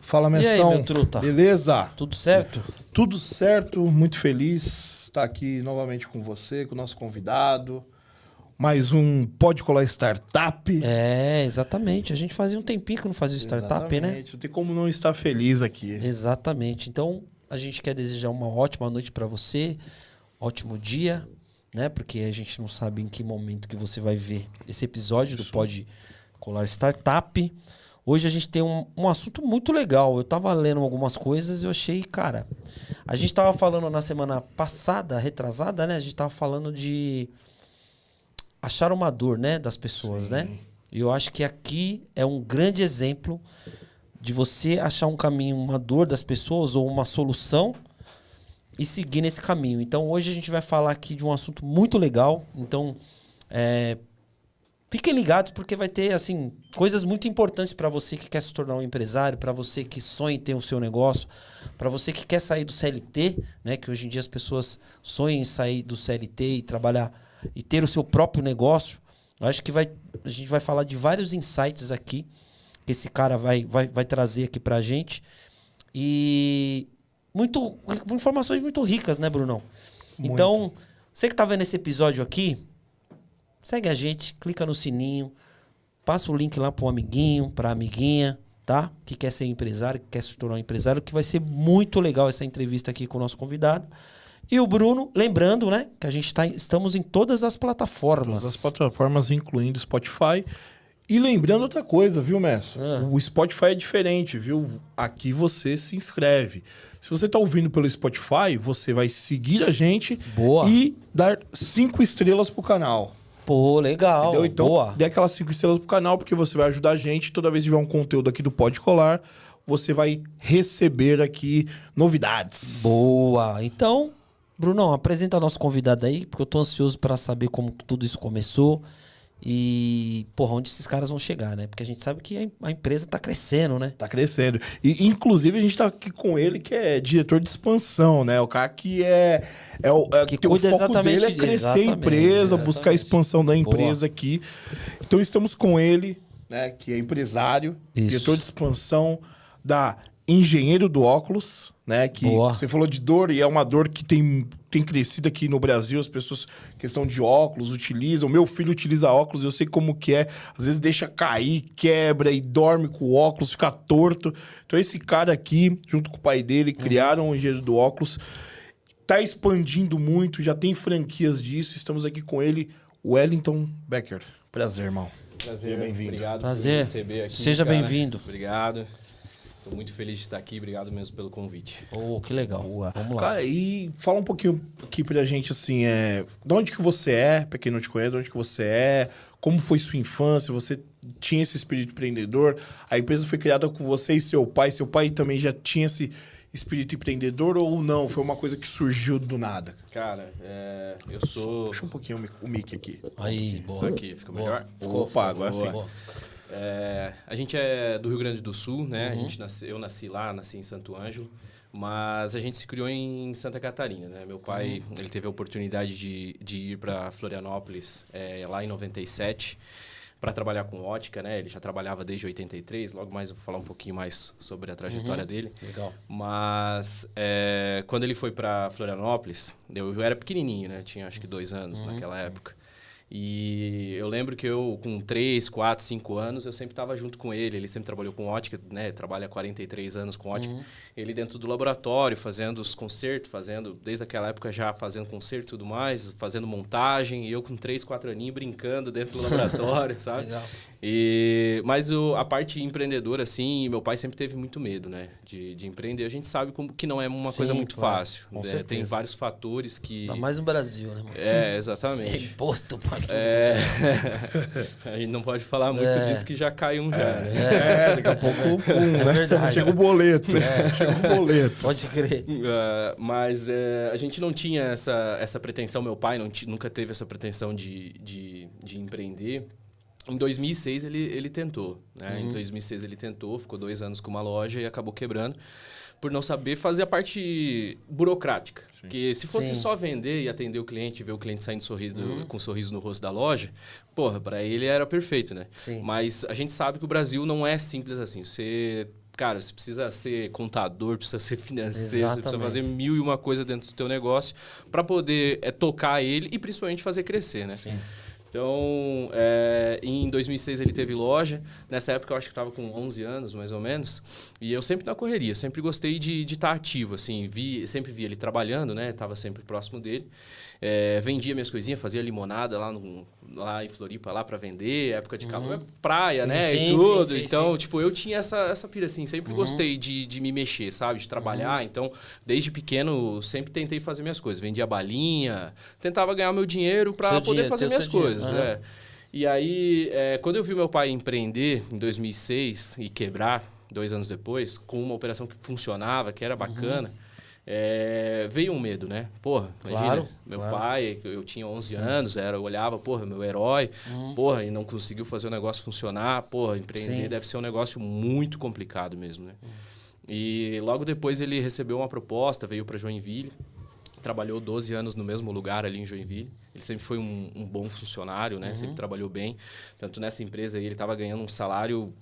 Fala, E aí, Messão. meu truta? Beleza? Tudo certo? Tudo certo, muito feliz de estar aqui novamente com você, com o nosso convidado. Mais um Pode Colar Startup. É, exatamente. A gente fazia um tempinho que não fazia o startup, né? Exatamente. Não tem como não estar feliz aqui. Exatamente. Então, a gente quer desejar uma ótima noite para você, ótimo dia, né? Porque a gente não sabe em que momento que você vai ver esse episódio do Pode Colar Startup. Hoje a gente tem um assunto muito legal. Eu tava lendo algumas coisas e eu achei, cara... A gente tava falando na semana passada, retrasada, né? A gente tava falando de achar uma dor, né? Das pessoas, Sim. né? E eu acho que aqui é um grande exemplo de você achar um caminho, uma dor das pessoas ou uma solução e seguir nesse caminho. Então, hoje a gente vai falar aqui de um assunto muito legal. Então, fiquem ligados porque vai ter, assim, coisas muito importantes para você que quer se tornar um empresário, para você que sonha em ter o seu negócio, para você que quer sair do CLT, né? Que hoje em dia as pessoas sonham em sair do CLT e trabalhar e ter o seu próprio negócio. Eu acho que a gente vai falar de vários insights aqui que esse cara vai trazer aqui pra gente. E informações muito ricas, né, Brunão? Muito. Então, você que tá vendo esse episódio aqui, segue a gente, clica no sininho, passa o link lá pro amiguinho, pra amiguinha, tá? Que quer ser empresário, que quer se tornar um empresário, que vai ser muito legal essa entrevista aqui com o nosso convidado. E o Bruno, lembrando, né, que a gente estamos em todas as plataformas. Todas as plataformas, incluindo Spotify. E lembrando outra coisa, viu, Messi? O Spotify é diferente, viu? Aqui você se inscreve. Se você tá ouvindo pelo Spotify, você vai seguir a gente. Boa. E dar 5 estrelas pro canal. Pô, legal. Entendeu? Então, Boa. dê aquelas 5 estrelas pro canal, porque você vai ajudar a gente. Toda vez que tiver um conteúdo aqui do Pode Colar, você vai receber aqui novidades. Boa. Então, Brunão, apresenta nosso convidado aí, porque eu tô ansioso para saber como tudo isso começou e, porra, onde esses caras vão chegar, né? Porque a gente sabe que a empresa tá crescendo, né? Tá crescendo. E, inclusive, a gente tá aqui com ele, que é diretor de expansão, né? O cara que Que tem cuida o foco exatamente dele é crescer a exatamente, empresa, exatamente. buscar a expansão da empresa Boa. aqui. Então, estamos com ele, né? Que é empresário, Isso. diretor de expansão da Engenheiro do Óculos, né? Que Boa. você falou de dor e é uma dor que tem crescido aqui no Brasil. As pessoas, questão de óculos, utilizam. Meu filho utiliza óculos, eu sei como que é. Às vezes deixa cair, quebra e dorme com o óculos, fica torto. Então esse cara aqui, junto com o pai dele, criaram o Engenheiro do Óculos. Tá expandindo muito, já tem franquias disso. Estamos aqui com ele, Wellington Becker. Prazer, irmão. Prazer, Seja bem-vindo. Obrigado Prazer. por me receber aqui. Seja cara. bem-vindo. Obrigado. Estou muito feliz de estar aqui. Obrigado mesmo pelo convite. Oh, que legal. Vamos lá. Cara, e fala um pouquinho aqui pra gente, assim, de onde que você é, pra quem não te conhece, de onde que você é, como foi sua infância, você tinha esse espírito empreendedor, a empresa foi criada com você e seu pai também já tinha esse espírito empreendedor ou não? Foi uma coisa que surgiu do nada? Cara, eu sou... Puxa um pouquinho o mic aqui. Aí, boa. Aqui, fica Boa. melhor? Opa, agora sim. Boa. A gente é do Rio Grande do Sul, né? Eu nasci lá, nasci em Santo Ângelo, mas a gente se criou em Santa Catarina, né? Meu pai, ele teve a oportunidade de ir para Florianópolis lá em 97 para trabalhar com ótica, né? Ele já trabalhava desde 83, logo mais eu vou falar um pouquinho mais sobre a trajetória dele. Legal. Mas quando ele foi para Florianópolis, eu era pequenininho, né? Tinha acho que 2 anos naquela época. E eu lembro que eu, com 3, 4, 5 anos, eu sempre estava junto com ele. Ele sempre trabalhou com ótica, né? Trabalha há 43 anos com ótica. Ele dentro do laboratório, fazendo os concertos, desde aquela época já fazendo concerto e tudo mais, fazendo montagem. E eu com 3, 4 aninhos brincando dentro do laboratório, sabe? Legal. Mas a parte empreendedora, assim, meu pai sempre teve muito medo, né? De empreender. A gente sabe que não é uma coisa muito fácil. Com Né? certeza. Tem vários fatores que... Ainda mais no Brasil, né, mano? Exatamente. Imposto pra tudo. A gente não pode falar muito disso que já cai um já, né? Daqui a pouco, É verdade. chega o boleto. Chega o boleto. Pode crer. Mas a gente não tinha essa pretensão, meu pai nunca teve essa pretensão de empreender. Em 2006 ele tentou, né? Em 2006 ele tentou, ficou 2 anos com uma loja e acabou quebrando por não saber fazer a parte burocrática. Porque se fosse só vender e atender o cliente, ver o cliente saindo com um sorriso no rosto da loja, porra, para ele era perfeito, né? Sim. Mas a gente sabe que o Brasil não é simples assim. Cara, você precisa ser contador, precisa ser financeiro, você precisa fazer 1001 coisa dentro do teu negócio para poder tocar ele e principalmente fazer crescer, né? Sim. Então, em 2006 ele teve loja. Nessa época eu acho que estava com 11 anos, mais ou menos. E eu sempre na correria, sempre gostei de estar ativo, assim. Sempre vi ele trabalhando, né? Estava sempre próximo dele. Vendia minhas coisinhas, fazia limonada lá em Floripa, lá para vender. Época de calor, praia, né? E tudo. Então, tipo, eu tinha essa pira, assim. Sempre gostei de me mexer, sabe? De trabalhar. Então, desde pequeno, sempre tentei fazer minhas coisas. Vendia balinha, tentava ganhar meu dinheiro para poder fazer minhas coisas. E aí, quando eu vi meu pai empreender em 2006 e quebrar 2 anos depois, com uma operação que funcionava, que era bacana, veio um medo, né? Porra, imagina, meu pai, eu tinha 11 anos, eu olhava, porra, meu herói, porra, e não conseguiu fazer o negócio funcionar, porra, empreender deve ser um negócio muito complicado mesmo, né? E logo depois ele recebeu uma proposta, veio para Joinville, trabalhou 12 anos no mesmo lugar ali em Joinville. Ele sempre foi um bom funcionário, né? Sempre trabalhou bem. Tanto nessa empresa aí, ele estava ganhando um salário,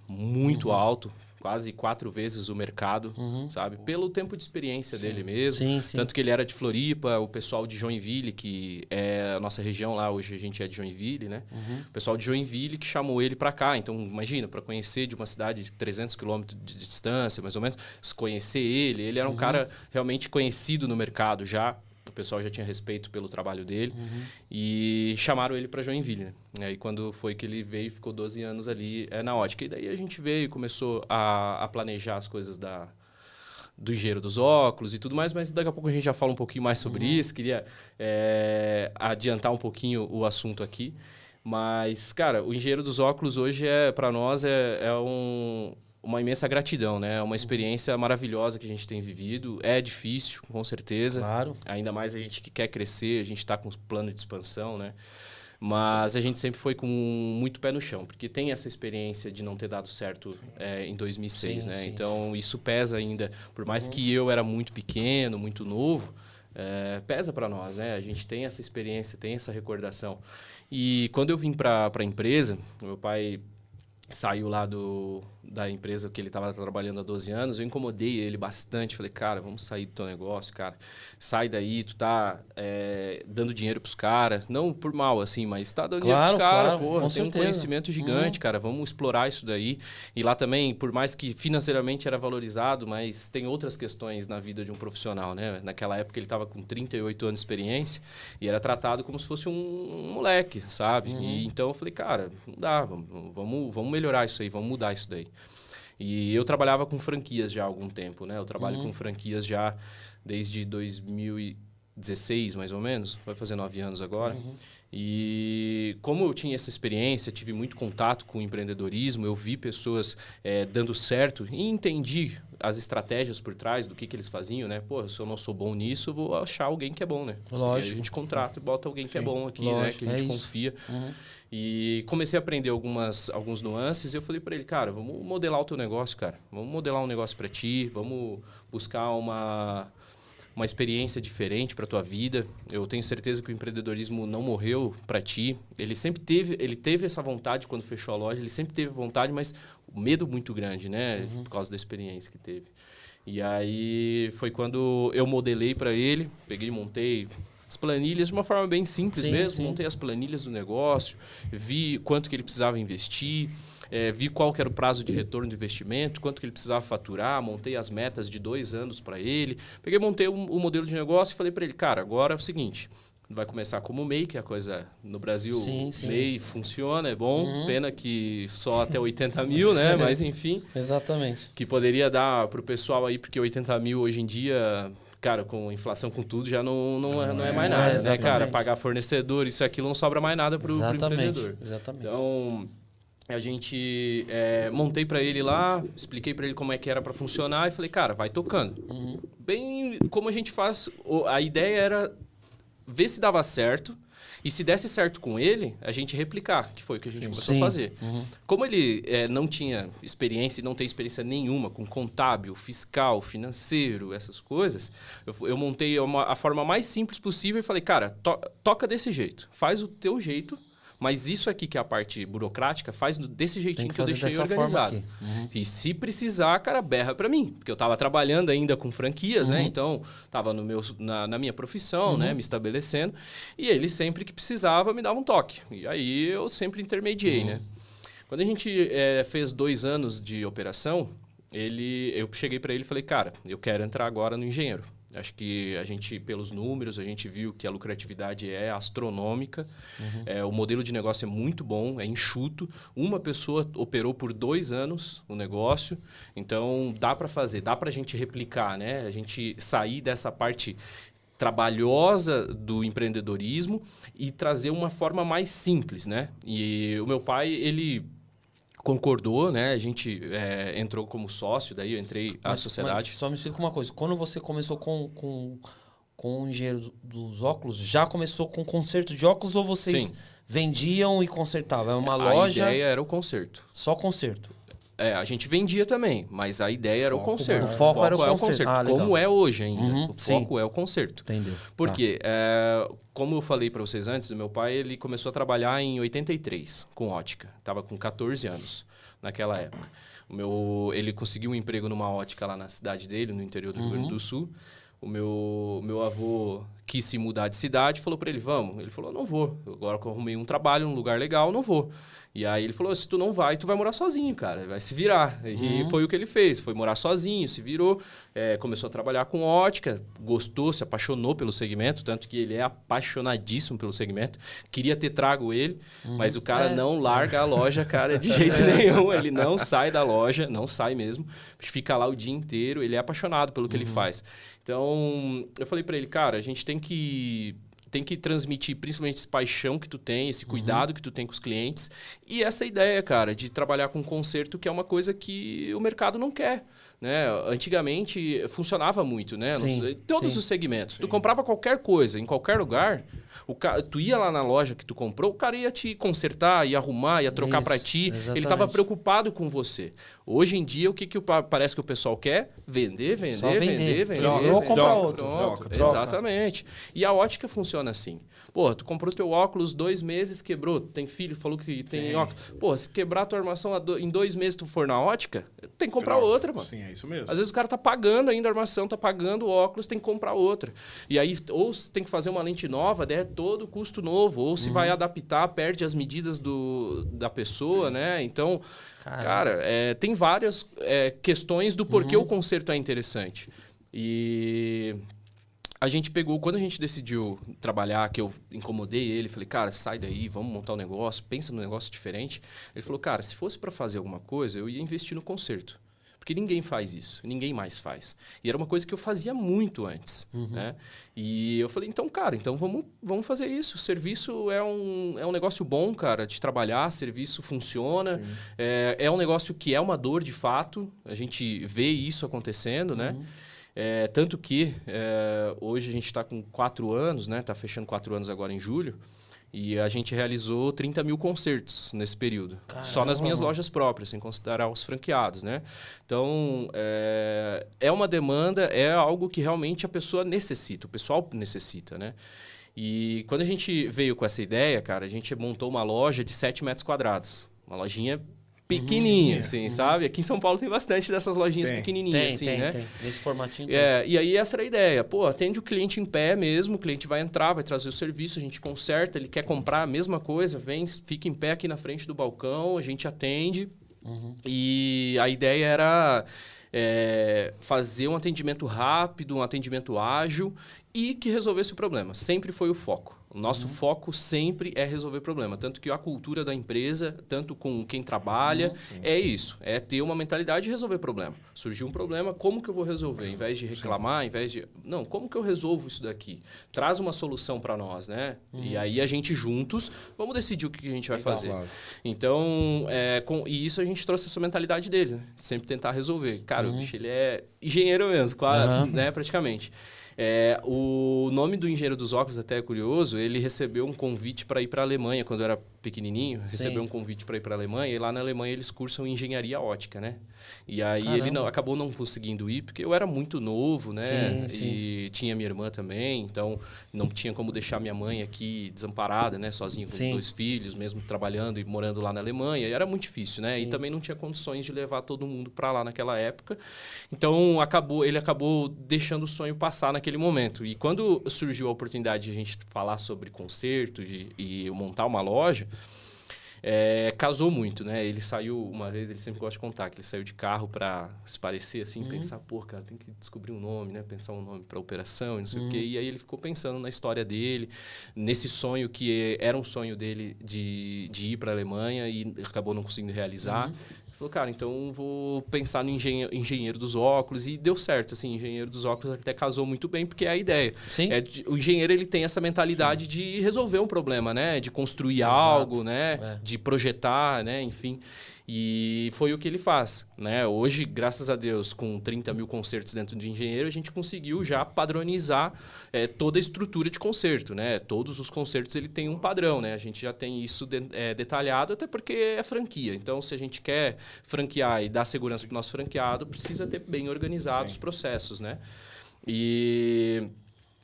muito alto. Quase 4 vezes o mercado, sabe? Pelo tempo de experiência dele mesmo. Tanto que ele era de Floripa, o pessoal de Joinville, que é a nossa região lá, hoje a gente é de Joinville, né? O pessoal de Joinville que chamou ele para cá. Então, imagina, para conhecer de uma cidade de 300 quilômetros de distância, mais ou menos, conhecer ele era um cara realmente conhecido no mercado já. O pessoal já tinha respeito pelo trabalho dele. E chamaram ele para Joinville, né? E aí, quando foi que ele veio, ficou 12 anos ali na ótica. E daí a gente veio e começou a planejar as coisas do engenheiro dos óculos e tudo mais. Mas daqui a pouco a gente já fala um pouquinho mais sobre isso. Queria adiantar um pouquinho o assunto aqui. Mas, cara, o engenheiro dos óculos hoje, para nós, uma imensa gratidão, né? É uma experiência maravilhosa que a gente tem vivido. É difícil, com certeza. Claro. Ainda mais a gente que quer crescer, a gente está com um plano de expansão, né? Mas a gente sempre foi com muito pé no chão, porque tem essa experiência de não ter dado certo em 2006, né? Então, isso pesa ainda. Por mais que eu era muito pequeno, muito novo, pesa para nós, né? A gente tem essa experiência, tem essa recordação. E quando eu vim para a empresa, meu pai saiu lá da empresa que ele estava trabalhando há 12 anos, eu incomodei ele bastante. Falei, cara, vamos sair do teu negócio, cara. Sai daí, tu tá dando dinheiro pros caras. Não por mal, assim, mas tá dando dinheiro pros caras, porra. Tem um conhecimento gigante, cara. Vamos explorar isso daí. E lá também, por mais que financeiramente era valorizado, mas tem outras questões na vida de um profissional, né? Naquela época ele estava com 38 anos de experiência e era tratado como se fosse um moleque, sabe? E então eu falei, cara, não dá, vamos melhorar isso aí, vamos mudar isso daí. E eu trabalhava com franquias já há algum tempo, né? Eu trabalho com franquias já desde 2016, mais ou menos. Vai fazer 9 anos agora. E como eu tinha essa experiência, tive muito contato com o empreendedorismo, eu vi pessoas dando certo e entendi as estratégias por trás do que eles faziam, né? Pô, se eu não sou bom nisso, eu vou achar alguém que é bom, né? Lógico. E a gente contrata e bota alguém que é bom aqui, lógico, né? Que a gente confia. E comecei a aprender alguns nuances e eu falei para ele, cara, vamos modelar o teu negócio, cara. Vamos modelar um negócio para ti, vamos buscar uma experiência diferente para tua vida. Eu tenho certeza que o empreendedorismo não morreu para ti. Ele teve essa vontade quando fechou a loja, ele sempre teve vontade, mas o medo muito grande, né? Por causa da experiência que teve. E aí foi quando eu modelei para ele, peguei e montei as planilhas de uma forma bem simples mesmo. Montei as planilhas do negócio, vi quanto que ele precisava investir, vi qual que era o prazo de retorno do investimento, quanto que ele precisava faturar, montei as metas de 2 anos para ele. Peguei, montei o modelo de negócio e falei para ele, cara, agora é o seguinte, vai começar como MEI, que a coisa no Brasil, Sim, sim. MEI funciona, é bom. Pena que só até 80 mil, né? Mas enfim, Exatamente. que poderia dar pro pessoal aí, porque 80 mil hoje em dia, cara, com inflação, com tudo, já não é mais nada, né, exatamente. cara? Pagar fornecedor, isso e aquilo, não sobra mais nada pro empreendedor. Exatamente. Então, a gente montei para ele lá, expliquei para ele como é que era para funcionar e falei, cara, vai tocando. Bem como a gente faz, a ideia era ver se dava certo e se desse certo com ele, a gente replicar, que foi o que a gente começou a fazer. Como ele não tinha experiência e não tem experiência nenhuma com contábil, fiscal, financeiro, essas coisas, eu montei a forma mais simples possível e falei, cara, toca desse jeito, faz o teu jeito. Mas isso aqui, que é a parte burocrática, faz desse jeitinho que eu deixei organizado. E se precisar, cara, berra para mim. Porque eu estava trabalhando ainda com franquias, né? Então, estava na minha profissão, né? Me estabelecendo. E ele, sempre que precisava, me dava um toque. E aí, eu sempre intermediei, né? Quando a gente fez 2 anos de operação, eu cheguei para ele e falei, cara, eu quero entrar agora no engenheiro. Acho que a gente, pelos números, a gente viu que a lucratividade é astronômica. O modelo de negócio é muito bom, é enxuto. Uma pessoa operou por 2 anos o negócio. Então, dá para fazer, dá para a gente replicar, né? A gente sair dessa parte trabalhosa do empreendedorismo e trazer uma forma mais simples, né? E o meu pai, ele concordou, né? A gente entrou como sócio, daí eu entrei à sociedade. Mas só me explica uma coisa. Quando você começou com o engenheiro dos óculos, já começou com conserto de óculos ou vocês vendiam e consertavam? É uma loja... A ideia era o conserto. Só conserto? A gente vendia também, mas a ideia era o conserto. O foco era o conserto. Como é hoje ainda. O foco é o conserto. Entendeu. Por quê? Como eu falei para vocês antes, o meu pai ele começou a trabalhar em 83 com ótica. Estava com 14 anos naquela época. Ele conseguiu um emprego numa ótica lá na cidade dele, no interior do Rio Grande do Sul. O meu avô quis se mudar de cidade, falou para ele, vamos. Ele falou, não vou. Agora que eu arrumei um trabalho num lugar legal, não vou. E aí ele falou, se tu não vai, tu vai morar sozinho, cara. Vai se virar. E foi o que ele fez. Foi morar sozinho, se virou. Começou a trabalhar com ótica. Gostou, se apaixonou pelo segmento. Tanto que ele é apaixonadíssimo pelo segmento. Queria ter trago ele. Mas o cara não larga a loja, cara, de jeito nenhum. Ele não sai da loja. Não sai mesmo. Fica lá o dia inteiro. Ele é apaixonado pelo que ele faz. Então, eu falei para ele, cara, a gente tem que transmitir principalmente essa paixão que tu tem, esse cuidado que tu tem com os clientes e essa ideia, cara, de trabalhar com conserto, que é uma coisa que o mercado não quer, né? Antigamente funcionava muito, né? Em todos os segmentos. Tu comprava qualquer coisa, em qualquer lugar, tu ia lá na loja que tu comprou, o cara ia te consertar, ia arrumar, ia trocar para ti. Exatamente. Ele estava preocupado com você. Hoje em dia, o que parece que o pessoal quer? Vender. Ou comprar outro. Troca. Exatamente. E a ótica funciona assim. Pô, tu comprou teu óculos, 2 meses, quebrou. Tem filho, falou que tem óculos. Pô, se quebrar a tua armação em 2 meses tu for na ótica, tem que comprar outra, mano. Sim, é isso mesmo. Às vezes o cara tá pagando ainda a armação, tá pagando o óculos, tem que comprar outra. E aí, ou tem que fazer uma lente nova, daí é todo custo novo. Ou se vai adaptar, perde as medidas da pessoa, né? Então, cara, tem várias questões do porquê o conserto é interessante. E a gente pegou, quando a gente decidiu trabalhar, que eu incomodei ele, falei, cara, sai daí, vamos montar um negócio, pensa num negócio diferente. Ele falou, cara, se fosse para fazer alguma coisa, eu ia investir no conserto. Porque ninguém faz isso, ninguém mais faz. E era uma coisa que eu fazia muito antes, né? E eu falei, então, cara, vamos fazer isso. O serviço é um negócio bom, cara, de trabalhar, serviço funciona. É um negócio que é uma dor de fato, a gente vê isso acontecendo, né? Tanto que hoje a gente está com 4 anos, né? Está fechando 4 anos agora em julho. E a gente realizou 30 mil concertos nesse período. Caramba. Só nas minhas lojas próprias, sem considerar os franqueados, né? Então, é uma demanda, é algo que realmente a pessoa necessita, o pessoal necessita, né? E quando a gente veio com essa ideia, cara, a gente montou uma loja de 7 metros quadrados. Uma lojinha pequenininha, assim, sabe? Aqui em São Paulo tem bastante dessas lojinhas pequenininhas, assim, né? Tem. Nesse formatinho. E aí essa era a ideia. Pô, atende o cliente em pé mesmo, o cliente vai entrar, vai trazer o serviço, a gente conserta, ele quer comprar a mesma coisa, vem, fica em pé aqui na frente do balcão, a gente atende. E a ideia era fazer um atendimento rápido, um atendimento ágil e que resolvesse o problema. Sempre foi o foco. O nosso foco sempre é resolver problema. Tanto que a cultura da empresa, tanto com quem trabalha, é isso. É ter uma mentalidade de resolver problema. Surgiu um problema, como que eu vou resolver? Em vez de reclamar, em vez de... Não, como que eu resolvo isso daqui? Traz uma solução para nós, né? E aí a gente juntos, vamos decidir o que a gente vai fazer. Claro. Então, e isso a gente trouxe essa mentalidade dele, né? Sempre tentar resolver. Cara, o bicho, ele é engenheiro mesmo, quase, né? Praticamente. O nome do engenheiro dos óculos até é curioso. Ele recebeu um convite para ir para a Alemanha quando era pequenininho. Recebeu um convite para ir para a Alemanha e lá na Alemanha eles cursam engenharia ótica, né? E aí ele acabou não conseguindo ir porque eu era muito novo, né? E tinha minha irmã também, então não tinha como deixar minha mãe aqui desamparada, né? Sozinha com 2 filhos, mesmo trabalhando e morando lá na Alemanha. E era muito difícil, né? E também não tinha condições de levar todo mundo para lá naquela época. Então ele acabou deixando o sonho passar naquele momento. E quando surgiu a oportunidade de a gente falar sobre concerto e montar uma loja, casou muito, né? Ele saiu, uma vez, ele sempre gosta de contar, que ele saiu de carro para se parecer assim, pensar, pô, cara, tem que descobrir um nome, né? Pensar um nome para operação e não sei o quê. E aí ele ficou pensando na história dele, nesse sonho que era um sonho dele de ir para a Alemanha e acabou não conseguindo realizar. Falou, cara, então vou pensar no engenheiro dos óculos. E deu certo, assim, engenheiro dos óculos até casou muito bem, porque é a ideia. O engenheiro, ele tem essa mentalidade de resolver um problema, né? De construir algo, né? De projetar, né? Enfim. E foi o que ele faz, né? Hoje, graças a Deus, com 30 mil concertos dentro de engenheiro, a gente conseguiu já padronizar toda a estrutura de concerto, né? Todos os concertos, ele tem um padrão, né? A gente já tem isso detalhado, até porque é franquia. Então, se a gente quer franquear e dar segurança para o nosso franqueado, precisa ter bem organizados os processos, né? E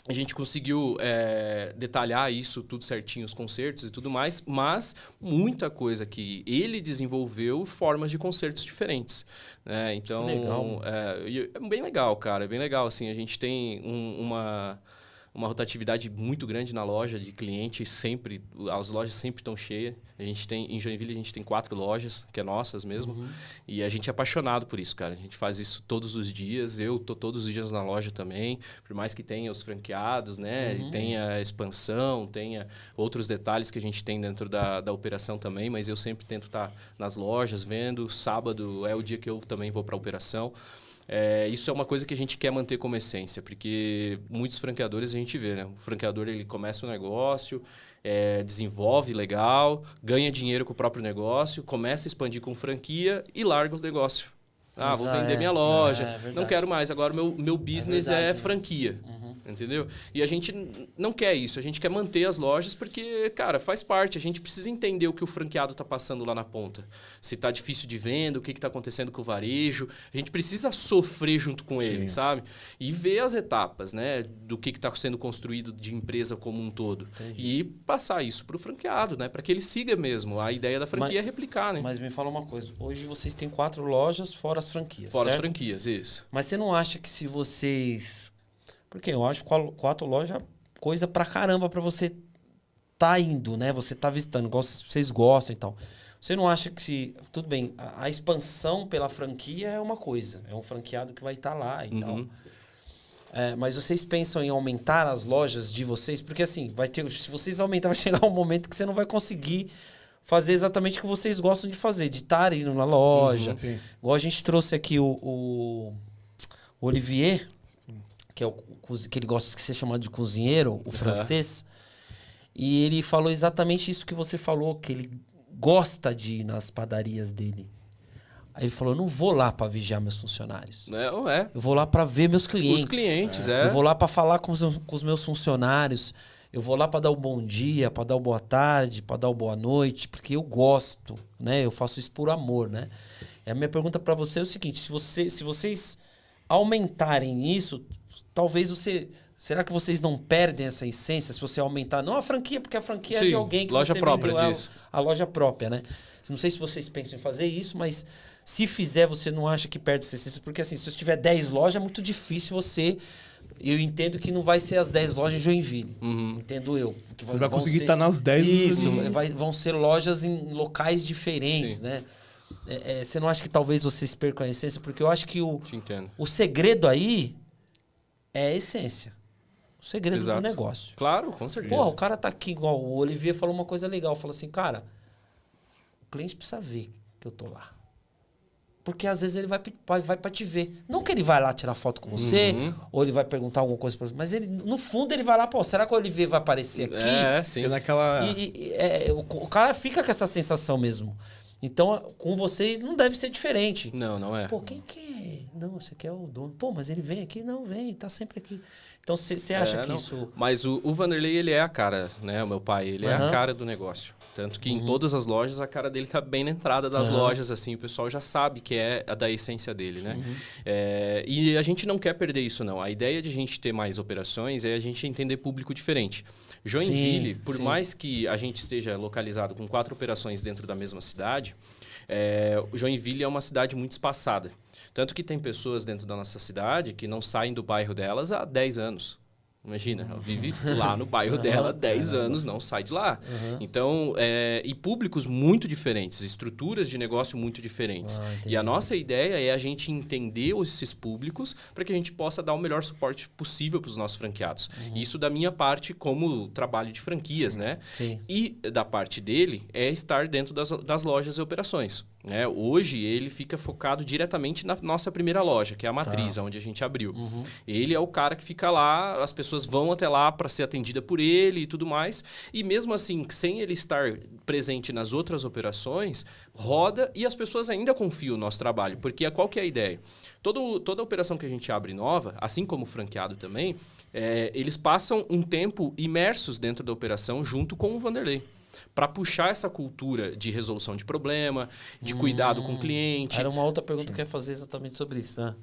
a gente conseguiu detalhar isso tudo certinho, os concertos e tudo mais, mas muita coisa que ele desenvolveu, formas de concertos diferentes, né? Então, legal. É bem legal, cara, é bem legal. Assim, a gente tem uma rotatividade muito grande na loja de clientes, sempre, as lojas sempre estão cheias. Em Joinville, a gente tem 4 lojas, que é nossas mesmo, e a gente é apaixonado por isso, cara. A gente faz isso todos os dias, eu tô todos os dias na loja também, por mais que tenha os franqueados, né, e tenha a expansão, tenha outros detalhes que a gente tem dentro da operação também, mas eu sempre tento estar nas lojas, vendo. Sábado é o dia que eu também vou para a operação. Isso é uma coisa que a gente quer manter como essência, porque muitos franqueadores a gente vê, né? O franqueador, ele começa um negócio, desenvolve legal, ganha dinheiro com o próprio negócio, começa a expandir com franquia e larga o negócio. Vou vender minha loja, não quero mais, agora o meu business é franquia. Entendeu? E a gente não quer isso, a gente quer manter as lojas porque, cara, faz parte. A gente precisa entender o que o franqueado está passando lá na ponta. Se está difícil de venda, o que está acontecendo com o varejo. A gente precisa sofrer junto com ele, sabe? E ver as etapas, né? Do que está sendo construído de empresa como um todo. Entendi. E passar isso para o franqueado, né? Para que ele siga mesmo. A ideia da franquia é replicar, né? Mas me fala uma coisa. Hoje vocês têm 4 lojas fora as franquias, Fora certo? as franquias, isso. Mas você não acha que se vocês... Porque eu acho 4 lojas coisa pra caramba pra você tá indo, né? Você tá visitando, igual vocês gostam e tal. Você não acha que se... Tudo bem, a expansão pela franquia é uma coisa. É um franqueado que vai estar lá e tal. Mas vocês pensam em aumentar as lojas de vocês? Porque assim, se vocês aumentar, vai chegar um momento que você não vai conseguir fazer exatamente o que vocês gostam de fazer. De estar indo na loja. Igual a gente trouxe aqui o Olivier... que ele gosta de ser chamado de cozinheiro, o francês. E ele falou exatamente isso que você falou, que ele gosta de ir nas padarias dele. Aí ele falou, eu não vou lá para vigiar meus funcionários. Eu vou lá para ver meus clientes. Os clientes, Eu vou lá para falar com os meus funcionários. Eu vou lá para dar o bom dia, para dar o boa tarde, para dar o boa noite, porque eu gosto, né? Eu faço isso por amor, né? E a minha pergunta para você é o seguinte, se vocês aumentarem isso, talvez será que vocês não perdem essa essência se você aumentar? Não a franquia, porque a franquia é de alguém que loja você própria vendeu disso. A loja própria, né? Não sei se vocês pensam em fazer isso, mas se fizer, você não acha que perde essa essência? Porque assim, se você tiver 10 lojas, é muito difícil você... Eu entendo que não vai ser as 10 lojas em Joinville. Entendo eu. Porque você vai conseguir estar nas 10... Isso, vão ser lojas em locais diferentes, né? Você não acha que talvez vocês percam a essência? Porque eu acho que o segredo aí é a essência. O o segredo Exato. do negócio. Claro, com certeza. Pô, o cara tá aqui, igual o Olivier falou uma coisa legal. Falou assim, cara, o cliente precisa ver que eu tô lá. Porque às vezes ele vai pra te ver. Não que ele vai lá tirar foto com você, ou ele vai perguntar alguma coisa pra você, mas ele, no fundo ele vai lá, pô, será que o Olivier vai aparecer aqui? Sim. Porque naquela... O cara fica com essa sensação mesmo. Então, com vocês não deve ser diferente. Não é. Pô, quem que é? Não, esse aqui é o dono. Pô, mas ele vem aqui? Não, vem, tá sempre aqui. Então, você acha que não. isso... Mas o Vanderlei, ele é a cara, né? O meu pai, ele é a cara do negócio. Tanto que em todas as lojas, a cara dele tá bem na entrada das lojas, assim. O pessoal já sabe que é a da essência dele, né? E a gente não quer perder isso, não. A ideia de a gente ter mais operações é a gente entender público diferente. Joinville, por mais que a gente esteja localizado com 4 operações dentro da mesma cidade, Joinville é uma cidade muito espaçada. Tanto que tem pessoas dentro da nossa cidade que não saem do bairro delas há 10 anos. Imagina, ela vive lá no bairro dela há 10 anos, não sai de lá. Então, e públicos muito diferentes, estruturas de negócio muito diferentes. E a nossa ideia é a gente entender esses públicos para que a gente possa dar o melhor suporte possível para os nossos franqueados. Isso da minha parte como trabalho de franquias, né? Sim. E da parte dele é estar dentro das lojas e operações. Né? Hoje ele fica focado diretamente na nossa primeira loja, que é a Matriz, onde a gente abriu. Ele é o cara que fica lá, as pessoas vão até lá para ser atendida por ele e tudo mais. E mesmo assim, sem ele estar presente nas outras operações, roda e as pessoas ainda confiam no nosso trabalho. Porque qual que é a ideia? Toda operação que a gente abre nova, assim como o franqueado também, eles passam um tempo imersos dentro da operação junto com o Vanderlei. Para puxar essa cultura de resolução de problema, de cuidado com o cliente. Era uma outra pergunta que eu ia fazer exatamente sobre isso. Né?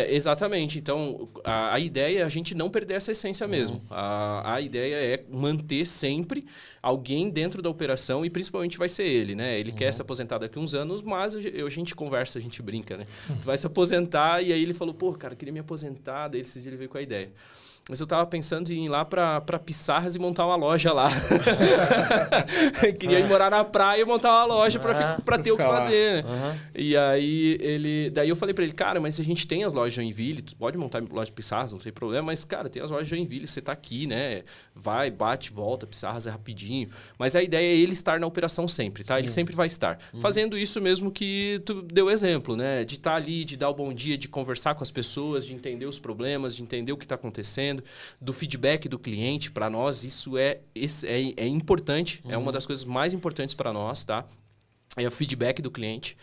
Exatamente. Então, a ideia é a gente não perder essa essência mesmo. A ideia é manter sempre alguém dentro da operação e principalmente vai ser ele, né? Ele quer se aposentar daqui a uns anos, mas a gente conversa, a gente brinca, né? Tu vai se aposentar e aí ele falou, pô, cara, queria me aposentar, daí esse dia ele veio com a ideia. Mas eu tava pensando em ir lá pra Pissarras e montar uma loja lá. Queria ir morar na praia e montar uma loja pra ter o que fazer. Né? E aí daí eu falei pra ele, cara, mas se a gente tem as lojas de Joinville, tu pode montar loja de Pissarras, não tem problema, mas, cara, tem as lojas de Joinville, você tá aqui, né? Vai, bate, volta, Pissarras é rapidinho. Mas a ideia é ele estar na operação sempre, tá? Sim. Ele sempre vai estar. Fazendo isso mesmo que tu deu exemplo, né? De estar ali, de dar o bom dia, de conversar com as pessoas, de entender os problemas, de entender o que tá acontecendo. Do feedback do cliente, para nós, isso é importante, é uma das coisas mais importantes para nós, tá? É o feedback do cliente.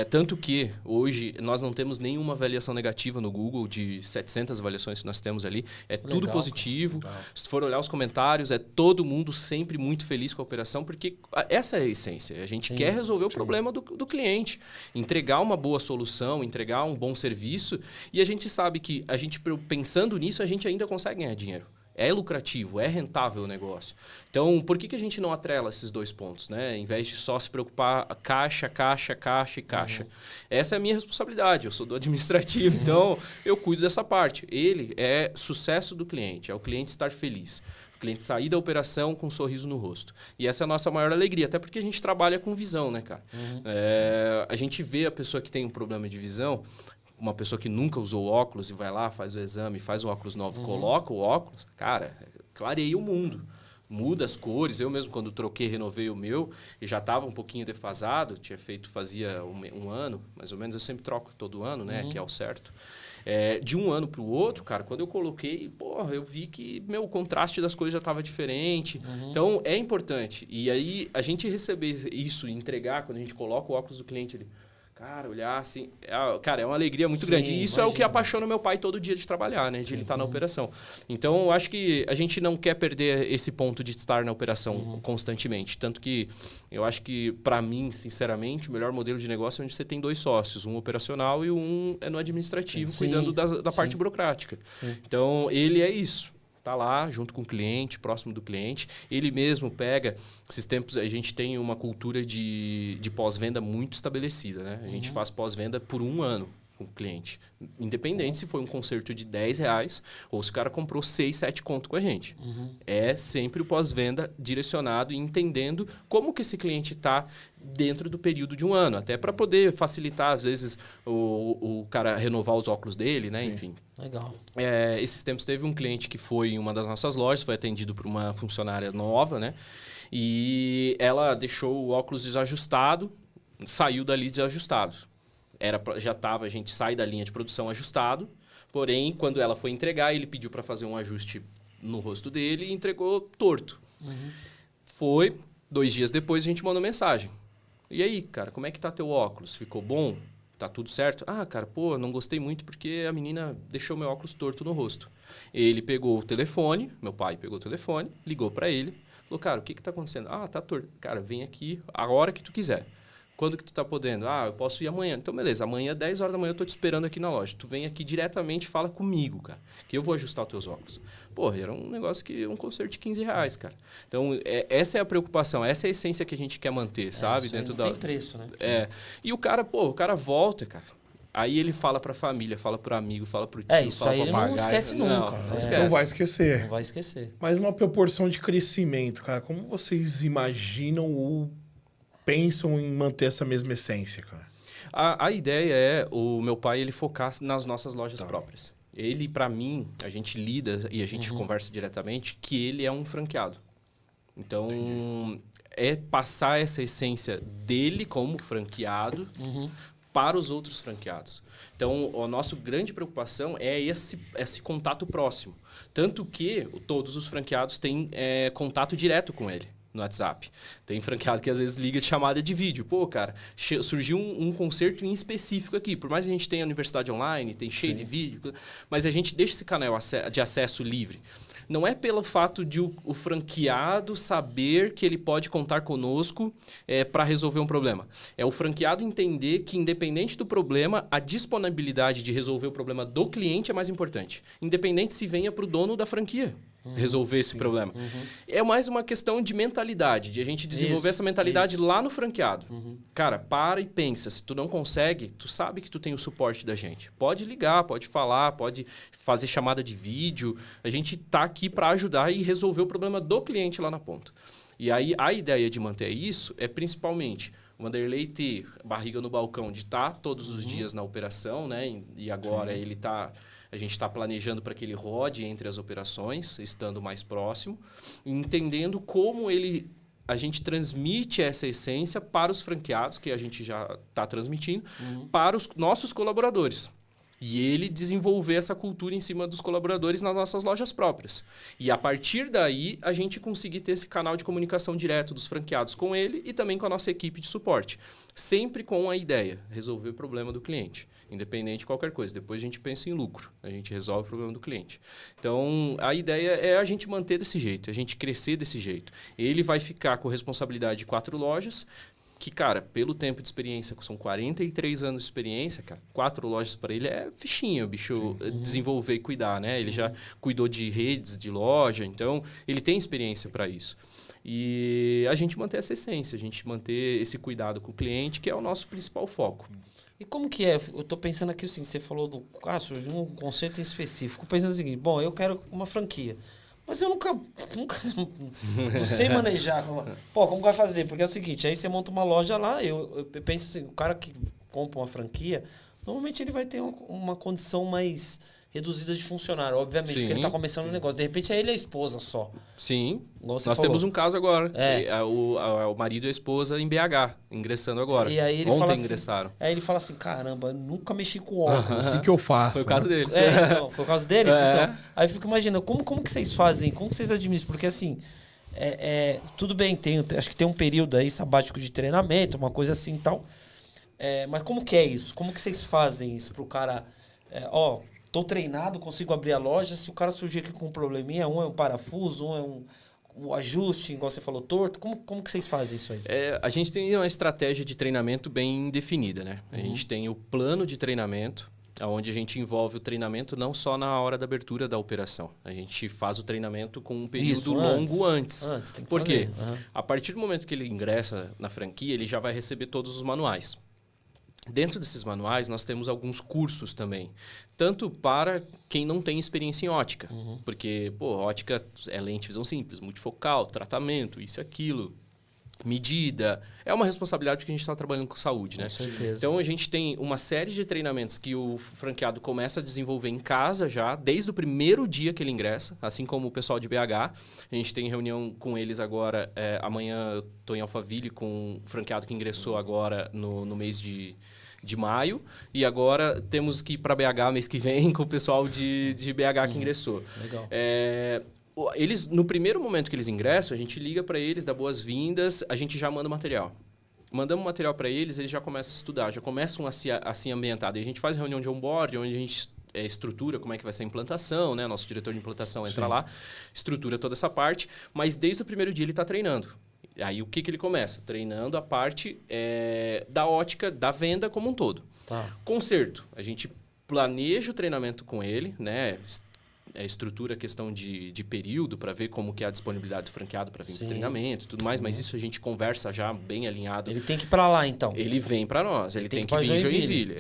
Tanto que hoje nós não temos nenhuma avaliação negativa no Google, de 700 avaliações que nós temos ali. Tudo positivo. Legal. Se for olhar os comentários, todo mundo sempre muito feliz com a operação, porque essa é a essência. A gente quer resolver o problema do cliente. Entregar uma boa solução, entregar um bom serviço. E a gente sabe que, pensando nisso, a gente ainda consegue ganhar dinheiro. É lucrativo, é rentável o negócio. Então, por que a gente não atrela esses 2 pontos, né? Em vez de só se preocupar caixa, caixa, caixa e caixa. Essa é a minha responsabilidade, eu sou do administrativo, então eu cuido dessa parte. Ele é sucesso do cliente, é o cliente estar feliz. O cliente sair da operação com um sorriso no rosto. E essa é a nossa maior alegria, até porque a gente trabalha com visão, né, cara? A gente vê a pessoa que tem um problema de visão, uma pessoa que nunca usou óculos e vai lá, faz o exame, faz um óculos novo, coloca o óculos, cara, clareia o mundo. Muda as cores. Eu mesmo, quando troquei, renovei o meu, e já estava um pouquinho defasado, fazia um ano, mais ou menos, eu sempre troco todo ano, né, que é o certo. De um ano para o outro, cara, quando eu coloquei, porra, eu vi que o contraste das cores já estava diferente. Então, é importante. E aí, a gente receber isso e entregar, quando a gente coloca o óculos do cliente, ele... Cara, olhar assim... Cara, é uma alegria muito grande. E isso é o que apaixona meu pai todo dia de trabalhar, né? De ele estar na operação. Então, eu acho que a gente não quer perder esse ponto de estar na operação constantemente. Tanto que eu acho que, para mim, sinceramente, o melhor modelo de negócio é onde você tem 2 sócios. Um operacional e um no administrativo, cuidando da parte burocrática. Então, ele é isso. Está lá, junto com o cliente, próximo do cliente. Ele mesmo pega... Esses tempos, a gente tem uma cultura de pós-venda muito estabelecida, né? A gente faz pós-venda por 1 ano com o cliente. Independente se foi um conserto de R$10 ou se o cara comprou 6, 7 conto com a gente. É sempre o pós-venda direcionado e entendendo como que esse cliente está dentro do período de um ano. Até para poder facilitar, às vezes, o cara renovar os óculos dele, né? Sim. Enfim. Legal. Esses tempos teve um cliente que foi em uma das nossas lojas, foi atendido por uma funcionária nova, né? E ela deixou o óculos desajustado, saiu dali desajustado. A gente sai da linha de produção ajustado, porém, quando ela foi entregar, ele pediu para fazer um ajuste no rosto dele e entregou torto. Foi, 2 dias depois a gente mandou mensagem. E aí, cara, como é que tá teu óculos? Ficou bom? Tá tudo certo? Ah, cara, pô, não gostei muito porque a menina deixou meu óculos torto no rosto. Ele pegou o telefone, meu pai pegou o telefone, ligou para ele, falou, cara, o que tá acontecendo? Ah, tá torto. Cara, vem aqui a hora que tu quiser. Quando que tu tá podendo? Ah, eu posso ir amanhã. Então, beleza. Amanhã, 10 horas da manhã, eu tô te esperando aqui na loja. Tu vem aqui diretamente e fala comigo, cara. Que eu vou ajustar os teus óculos. Porra, era um negócio um conserto de R$15, cara. Então, essa é a preocupação. Essa é a essência que a gente quer manter, sabe? Dentro não tem preço, né? E o cara volta, cara. Aí ele fala pra família, fala pro amigo, fala pro tio, isso fala aí pro ele não esquece nunca. Não vai esquecer. Não vai esquecer. Mas uma proporção de crescimento, cara. Como vocês imaginam ou pensam em manter essa mesma essência, cara? A ideia é o meu pai ele focar nas nossas lojas próprias. Ele, para mim, a gente lida e a gente conversa diretamente que ele é um franqueado. Então, é passar essa essência dele como franqueado para os outros franqueados. Então, a nossa grande preocupação é esse contato próximo. Tanto que todos os franqueados têm contato direto com ele no WhatsApp. Tem franqueado que às vezes liga de chamada de vídeo. Pô, cara, surgiu um concerto em específico aqui. Por mais que a gente tenha a universidade online, tem cheio de vídeo, mas a gente deixa esse canal de acesso livre. Não é pelo fato de o franqueado saber que ele pode contar conosco para resolver um problema. É o franqueado entender que, independente do problema, a disponibilidade de resolver o problema do cliente é mais importante. Independente se venha para o dono da franquia resolver esse problema. É mais uma questão de mentalidade, de a gente desenvolver essa mentalidade lá no franqueado. Cara, para e pensa. Se tu não consegue, tu sabe que tu tem o suporte da gente. Pode ligar, pode falar, pode fazer chamada de vídeo. A gente tá aqui para ajudar e resolver o problema do cliente lá na ponta. E aí, a ideia de manter isso é principalmente o Wanderlei ter barriga no balcão, de estar todos os dias na operação, né? E agora a gente está planejando para que ele rode entre as operações, estando mais próximo, entendendo como a gente transmite essa essência para os franqueados, que a gente já está transmitindo, para os nossos colaboradores. E ele desenvolver essa cultura em cima dos colaboradores nas nossas lojas próprias. E a partir daí, a gente conseguir ter esse canal de comunicação direto dos franqueados com ele e também com a nossa equipe de suporte. Sempre com a ideia, resolver o problema do cliente, independente de qualquer coisa. Depois a gente pensa em lucro, a gente resolve o problema do cliente. Então, a ideia é a gente manter desse jeito, a gente crescer desse jeito. Ele vai ficar com responsabilidade de 4 lojas, que, cara, pelo tempo de experiência, são 43 anos de experiência, cara, 4 lojas para ele é fichinha, o bicho desenvolver e cuidar, né? Ele já cuidou de redes de loja, então ele tem experiência para isso. E a gente manter essa essência, a gente manter esse cuidado com o cliente, que é o nosso principal foco. E como que é? Eu tô pensando aqui assim, você falou surgiu um conceito em específico. Pensando o seguinte, bom, eu quero uma franquia. Mas eu nunca não sei manejar. Pô, como vai fazer? Porque é o seguinte, aí você monta uma loja lá, eu penso assim, o cara que compra uma franquia, normalmente ele vai ter uma condição mais reduzida de funcionário, obviamente, porque ele está começando um negócio. De repente, é ele e a esposa só. Sim. Nós temos um caso agora. O marido e a esposa em BH, ingressando agora. E aí ele Ontem ingressaram. Aí ele fala assim, caramba, eu nunca mexi com óculos. O que eu faço? Foi o caso deles. Então, foi o caso deles? Então, aí eu fico imaginando, como que vocês fazem? Como que vocês administram? Porque assim, tudo bem, acho que tem um período aí sabático de treinamento, uma coisa assim e tal. Mas como que é isso? Como que vocês fazem isso pro cara... Tô treinado, consigo abrir a loja. Se o cara surgir aqui com um probleminha, um é um parafuso, um é um ajuste, igual você falou, torto. Como que vocês fazem isso aí? A gente tem uma estratégia de treinamento bem definida, né? A gente tem o plano de treinamento, onde a gente envolve o treinamento não só na hora da abertura da operação. A gente faz o treinamento com um período longo antes. Tem que Por quê? fazer. A partir do momento que ele ingressa na franquia, ele já vai receber todos os manuais. Dentro desses manuais, nós temos alguns cursos também. Tanto para quem não tem experiência em ótica. Porque, ótica é lente de visão simples, multifocal, tratamento, isso e aquilo, medida. É uma responsabilidade que a gente está trabalhando com saúde, né? Com certeza. Então, a gente tem uma série de treinamentos que o franqueado começa a desenvolver em casa já, desde o primeiro dia que ele ingressa, assim como o pessoal de BH. A gente tem reunião com eles agora. Amanhã eu estou em Alphaville com o franqueado que ingressou agora no mês de maio. E agora temos que ir para BH mês que vem com o pessoal de BH que ingressou. Legal. Eles, no primeiro momento que eles ingressam, a gente liga para eles, dá boas-vindas, a gente já manda material. Mandamos material para eles, eles já começam a estudar, já começam a se ambientar. Daí a gente faz reunião de onboard, onde a gente estrutura como é que vai ser a implantação, né? Nosso diretor de implantação entra lá, estrutura toda essa parte, mas desde o primeiro dia ele está treinando. Aí o que ele começa? Treinando a parte da ótica, da venda como um todo. Tá. Conserto. A gente planeja o treinamento com ele, né? Estrutura a questão de período para ver como que é a disponibilidade do franqueado para vir para o treinamento e tudo mais, mas isso a gente conversa já bem alinhado. Ele tem que ir para lá, então. Ele vem para nós, ele tem que vir em Joinville.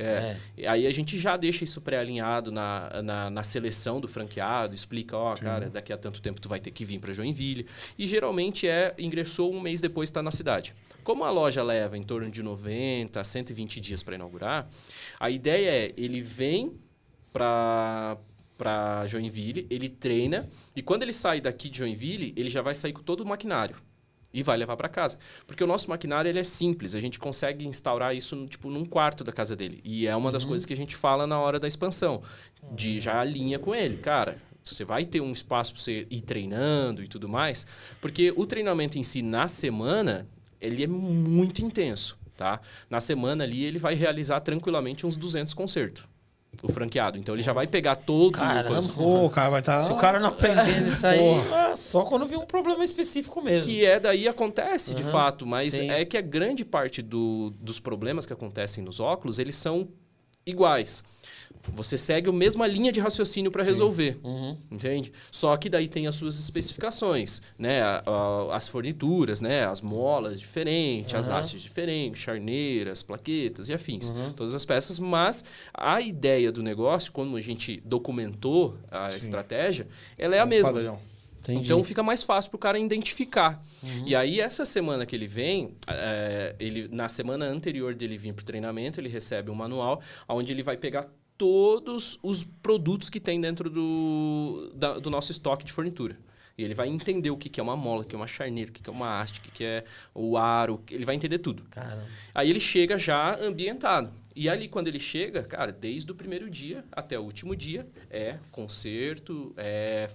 E aí a gente já deixa isso pré-alinhado na seleção do franqueado, explica, cara, daqui a tanto tempo tu vai ter que vir para Joinville. E geralmente ingressou um mês depois está na cidade. Como a loja leva em torno de 90 a 120 dias para inaugurar, a ideia é ele vem para Joinville, ele treina e quando ele sai daqui de Joinville, ele já vai sair com todo o maquinário e vai levar para casa. Porque o nosso maquinário ele é simples, a gente consegue instaurar isso num quarto da casa dele. E é uma das coisas que a gente fala na hora da expansão, de já alinha com ele. Cara, você vai ter um espaço para você ir treinando e tudo mais, porque o treinamento em si na semana, ele é muito intenso, tá? Na semana ali ele vai realizar tranquilamente uns 200 concertos. O franqueado. Então, ele já vai pegar todo o cara vai estar... Se o cara não aprender isso aí, só quando vir um problema específico mesmo. Que daí acontece, de fato. Mas é que a grande parte dos problemas que acontecem nos óculos, eles são iguais. Você segue a mesma linha de raciocínio para resolver, entende? Só que daí tem as suas especificações, né? As fornituras, né? As molas diferentes, as hastes diferentes, charneiras, plaquetas e afins. Todas as peças, mas a ideia do negócio, quando a gente documentou a estratégia, ela é a mesma. Padrão. Entendi. Então fica mais fácil para o cara identificar. E aí, essa semana que ele vem, na semana anterior dele vir para o treinamento, ele recebe um manual onde ele vai pegar todos os produtos que tem dentro do nosso estoque de fornitura. E ele vai entender o que é uma mola, o que é uma charneira, o que é uma haste, o que é o aro. Ele vai entender tudo. Caramba. Aí ele chega já ambientado. E ali, quando ele chega, cara, desde o primeiro dia até o último dia, conserto,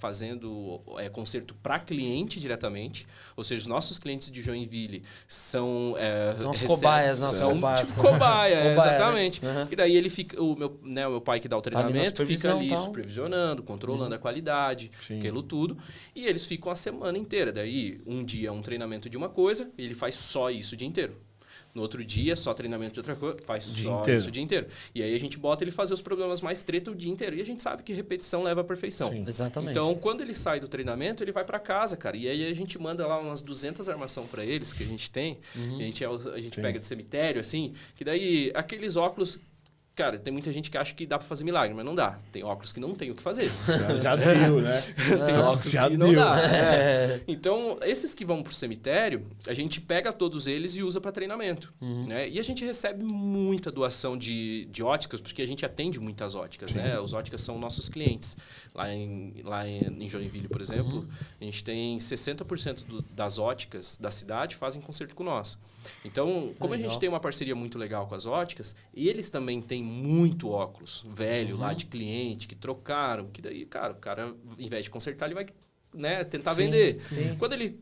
fazendo conserto para cliente diretamente. Ou seja, os nossos clientes de Joinville são... são os cobaias, são cobaias. tipo cobaia, exatamente. Né? E daí ele fica... O meu pai que dá o treinamento fica ali tal. supervisionando, controlando a qualidade, aquilo tudo. E eles ficam a semana inteira. Daí, um dia é um treinamento de uma coisa, e ele faz só isso o dia inteiro. No outro dia, só treinamento de outra coisa, faz só isso o dia inteiro. E aí a gente bota ele fazer os problemas mais treta o dia inteiro. E a gente sabe que repetição leva à perfeição. Sim, exatamente. Então, quando ele sai do treinamento, ele vai para casa, cara. E aí a gente manda lá umas 200 armação para eles que a gente tem. A gente pega de cemitério, assim. Que daí, aqueles óculos... Cara, tem muita gente que acha que dá para fazer milagre, mas não dá. Tem óculos que não tem o que fazer. Já deu, né? Tem óculos já que deu. não dá. Então, esses que vão pro cemitério, a gente pega todos eles e usa para treinamento. Né? E a gente recebe muita doação de óticas, porque a gente atende muitas óticas. Né? Os óticas são nossos clientes. Lá em Joinville, por exemplo, a gente tem 60% das óticas da cidade fazem concerto com nós. Então, como a gente tem uma parceria muito legal com as óticas, eles também têm muito óculos velho lá de cliente que trocaram, que daí, cara, o cara, ao invés de consertar, ele vai, né, tentar vender. Sim. Quando ele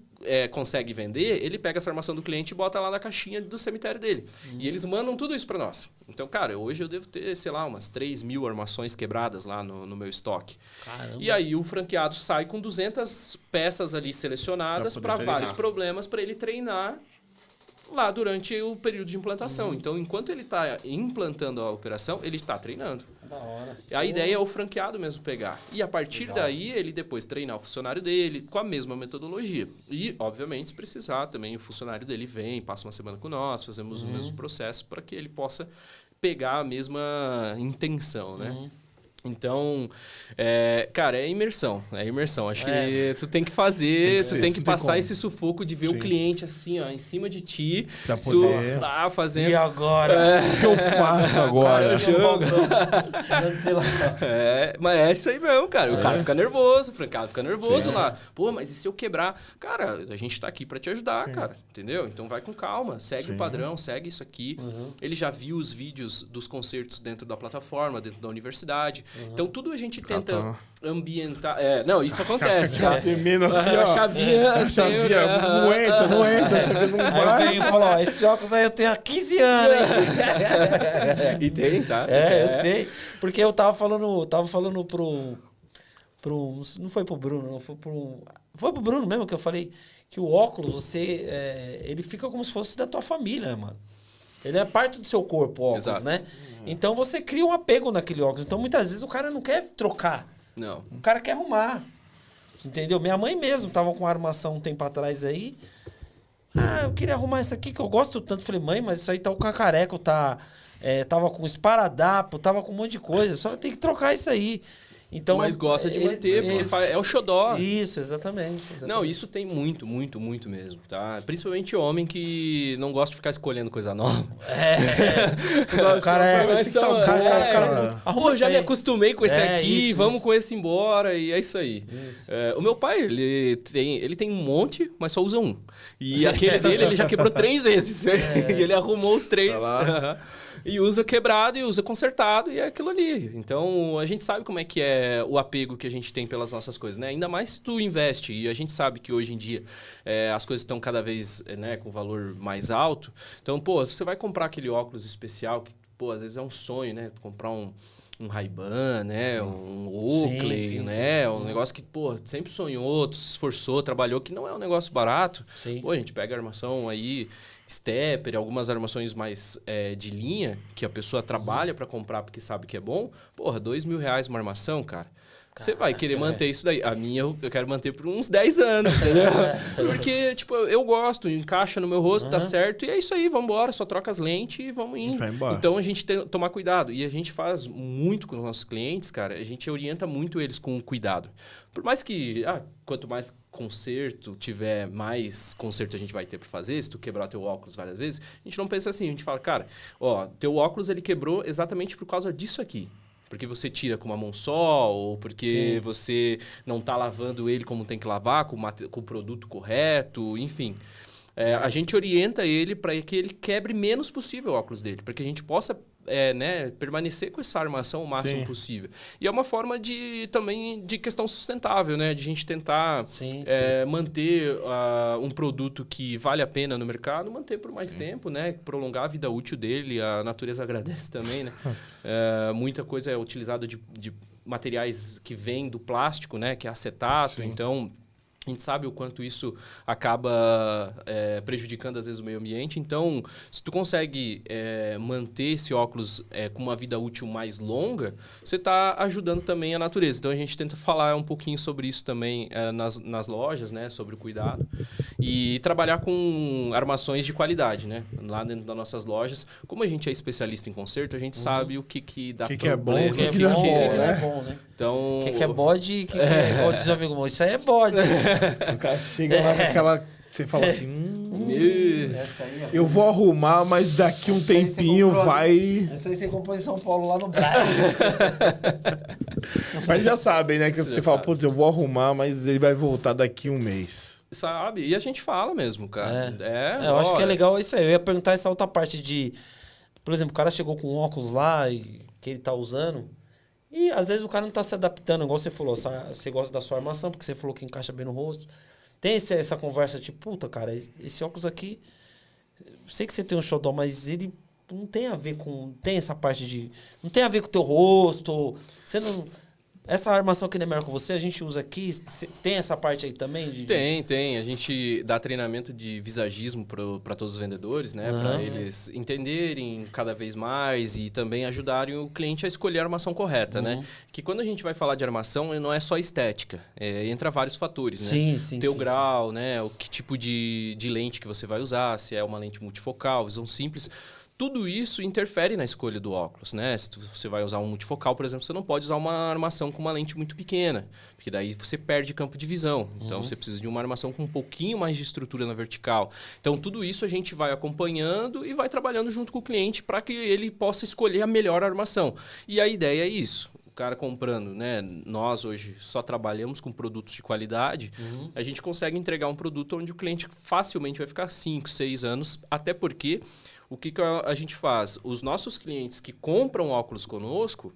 consegue vender, ele pega essa armação do cliente e bota lá na caixinha do cemitério dele. E eles mandam tudo isso para nós. Então, cara, hoje eu devo ter, sei lá, umas 3.000 armações quebradas lá no meu estoque. Caramba. E aí o franqueado sai com 200 peças ali selecionadas para vários problemas para ele treinar lá durante o período de implantação. Então, enquanto ele está implantando a operação, ele está treinando. Da hora. A ideia é o franqueado mesmo pegar. E a partir daí, ele depois treinar o funcionário dele com a mesma metodologia. E, obviamente, se precisar também, o funcionário dele vem, passa uma semana com nós, fazemos o mesmo processo para que ele possa pegar a mesma intenção, né? Então, cara, é imersão. Acho que tu tem que fazer, tu tem que passar esse sufoco de ver o cliente assim, ó, em cima de ti. Pra Tu poder... lá fazendo... E agora? O que eu faço agora? Sei lá. Mas é isso aí mesmo, cara. O cara fica nervoso, o francado fica nervoso lá. Pô, mas e se eu quebrar? Cara, a gente tá aqui pra te ajudar, cara. Entendeu? Então vai com calma, segue o padrão, segue isso aqui. Ele já viu os vídeos dos concertos dentro da plataforma, dentro da universidade. Então, tudo a gente tenta ambientar... Não, isso acontece, tá? A chavinha... A chavinha, não entra. Não Aí vai. eu venho e falo, ó, esse óculos aí eu tenho há 15 anos, hein? E tem, tá? Eu sei. Porque eu tava falando pro... Não foi pro Bruno, não. Foi pro Bruno mesmo que eu falei que o óculos, ele fica como se fosse da tua família, né, mano? Ele é parte do seu corpo, o óculos, né? Então você cria um apego naquele óculos. Então muitas vezes o cara não quer trocar. Não. O cara quer arrumar. Entendeu? Minha mãe mesmo tava com uma armação um tempo atrás aí. Eu queria arrumar isso aqui que eu gosto tanto. Falei, mãe, mas isso aí tá o cacareco, tava com esparadrapo, tava com um monte de coisa. Só tem que trocar isso aí. Então, mas gosta de manter, porque é o xodó. Isso, exatamente. Não, isso tem muito mesmo, tá? Principalmente homem que não gosta de ficar escolhendo coisa nova. O cara Pô, já me acostumei com esse aqui, isso, vamos com esse embora, e é isso aí. O meu pai, ele tem um monte, mas só usa um. E aquele dele, ele já quebrou 3 vezes. E ele arrumou os 3. E usa quebrado e usa consertado, e é aquilo ali. Então, a gente sabe como é que é o apego que a gente tem pelas nossas coisas, né? Ainda mais se tu investe, e a gente sabe que hoje em dia as coisas estão cada vez com valor mais alto. Então, pô, você vai comprar aquele óculos especial, que, pô, às vezes é um sonho, né? Comprar um Ray-Ban, né? Um Oakley, sim, né? Um negócio que, pô, sempre sonhou, se esforçou, trabalhou, que não é um negócio barato. Sim. Pô, a gente pega a armação aí, stepper, algumas armações mais de linha, que a pessoa trabalha para comprar porque sabe que é bom. Porra, R$2.000 uma armação, cara. Você vai querer manter isso daí. A minha eu quero manter por uns 10 anos, entendeu? Porque, tipo, eu gosto, encaixa no meu rosto, tá certo. E é isso aí, vamos embora, só troca as lentes e vamos indo. Então, a gente tem que tomar cuidado. E a gente faz muito com os nossos clientes, cara. A gente orienta muito eles com cuidado. Por mais que, quanto mais conserto tiver, mais conserto a gente vai ter para fazer. Se tu quebrar teu óculos várias vezes, a gente não pensa assim. A gente fala, cara, ó, teu óculos ele quebrou exatamente por causa disso aqui. Porque você tira com uma mão só, ou porque você não está lavando ele como tem que lavar, com o produto correto, enfim. A gente orienta ele para que ele quebre menos possível o óculos dele, para que a gente possa permanecer com essa armação o máximo possível. E é uma forma também de questão sustentável, né? De a gente tentar manter um produto que vale a pena no mercado, manter por mais tempo, né? Prolongar a vida útil dele, a natureza agradece também, né? Muita coisa é utilizada de materiais que vêm do plástico, né? Que é acetato, então... A gente sabe o quanto isso acaba prejudicando, às vezes, o meio ambiente. Então, se tu consegue manter esse óculos com uma vida útil mais longa, você está ajudando também a natureza. Então, a gente tenta falar um pouquinho sobre isso também nas lojas, né? Sobre o cuidado. E trabalhar com armações de qualidade, né? Lá dentro das nossas lojas. Como a gente é especialista em conserto, a gente sabe o que dá problema. É bom, o que é bom, né? Então... O que é bode e o que é... Diz amigo meu, isso aí é bode. O cara chega lá com aquela... Você fala assim... Essa aí, eu vou arrumar, mas daqui um tempinho vai... Essa aí você comprou em São Paulo, lá no Brás. Mas já sabem, né? Que você fala, putz, eu vou arrumar, mas ele vai voltar daqui um mês. Sabe? E a gente fala mesmo, cara. Eu acho que é legal isso aí. Eu ia perguntar essa outra parte de... Por exemplo, o cara chegou com óculos lá que ele tá usando... E às vezes o cara não tá se adaptando, igual você falou, você gosta da sua armação, porque você falou que encaixa bem no rosto. Tem essa conversa tipo, puta, cara, esse óculos aqui, sei que você tem um xodó, mas ele não tem a ver com... Tem essa parte de... Não tem a ver com o teu rosto, você não... Essa armação que não é melhor que você, a gente usa aqui, tem essa parte aí também? Tem. A gente dá treinamento de visagismo para todos os vendedores, né? Para eles entenderem cada vez mais e também ajudarem o cliente a escolher a armação correta, né? Que quando a gente vai falar de armação, não é só estética. Entra vários fatores, né? Sim. Teu grau, né? O que tipo de lente que você vai usar, se é uma lente multifocal, visão simples... Tudo isso interfere na escolha do óculos, né? Se você vai usar um multifocal, por exemplo, você não pode usar uma armação com uma lente muito pequena, porque daí você perde campo de visão. Então, você precisa de uma armação com um pouquinho mais de estrutura na vertical. Então, tudo isso a gente vai acompanhando e vai trabalhando junto com o cliente para que ele possa escolher a melhor armação. E a ideia é isso. O cara comprando, né? Nós hoje só trabalhamos com produtos de qualidade, a gente consegue entregar um produto onde o cliente facilmente vai ficar 5, 6 anos, até porque... O que a gente faz? Os nossos clientes que compram óculos conosco,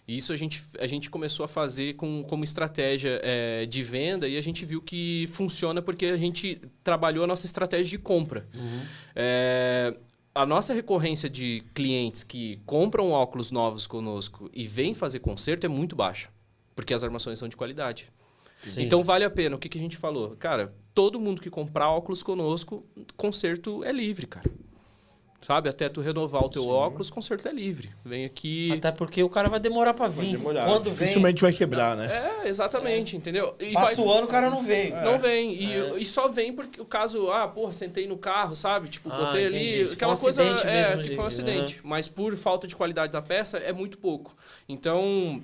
isso a gente começou a fazer como estratégia de venda e a gente viu que funciona porque a gente trabalhou a nossa estratégia de compra. A nossa recorrência de clientes que compram óculos novos conosco e vêm fazer conserto é muito baixa, porque as armações são de qualidade. Sim. Então, vale a pena. O que a gente falou? Cara, todo mundo que comprar óculos conosco, conserto é livre, cara. Sabe? Até tu renovar o teu óculos, conserto é livre. Vem aqui... Até porque o cara vai demorar pra vir. Quando dificilmente vai quebrar, né? Exatamente, entendeu? E passa o ano, o cara não vem. Não vem. E só vem porque o caso... sentei no carro, sabe? Tipo, botei ali... Aquela coisa... que foi um acidente. Mas por falta de qualidade da peça, é muito pouco. Então...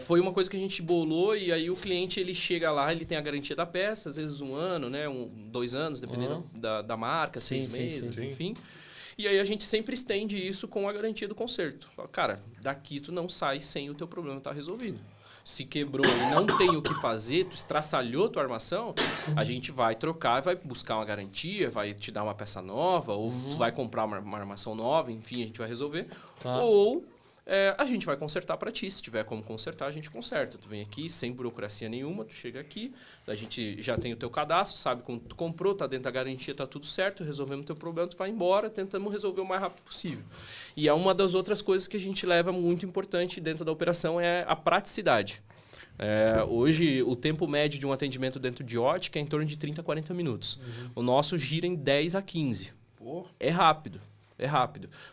foi uma coisa que a gente bolou e aí o cliente ele chega lá, ele tem a garantia da peça, às vezes 1 ano, né? 2 anos, dependendo da marca, 6 meses, enfim. E aí a gente sempre estende isso com a garantia do conserto. Fala, cara, daqui tu não sai sem o teu problema estar resolvido. Se quebrou e não tem o que fazer, tu estraçalhou tua armação, a gente vai trocar, vai buscar uma garantia, vai te dar uma peça nova, ou tu vai comprar uma armação nova, enfim, a gente vai resolver. Tá. Ou... a gente vai consertar para ti. Se tiver como consertar, a gente conserta. Tu vem aqui sem burocracia nenhuma, tu chega aqui, a gente já tem o teu cadastro, sabe como tu comprou, tá dentro da garantia, tá tudo certo, resolvemos o teu problema, tu vai embora, tentamos resolver o mais rápido possível. E é uma das outras coisas que a gente leva muito importante dentro da operação é a praticidade. Hoje, o tempo médio de um atendimento dentro de ótica é em torno de 30 a 40 minutos. O nosso gira em 10 a 15. Pô. É rápido.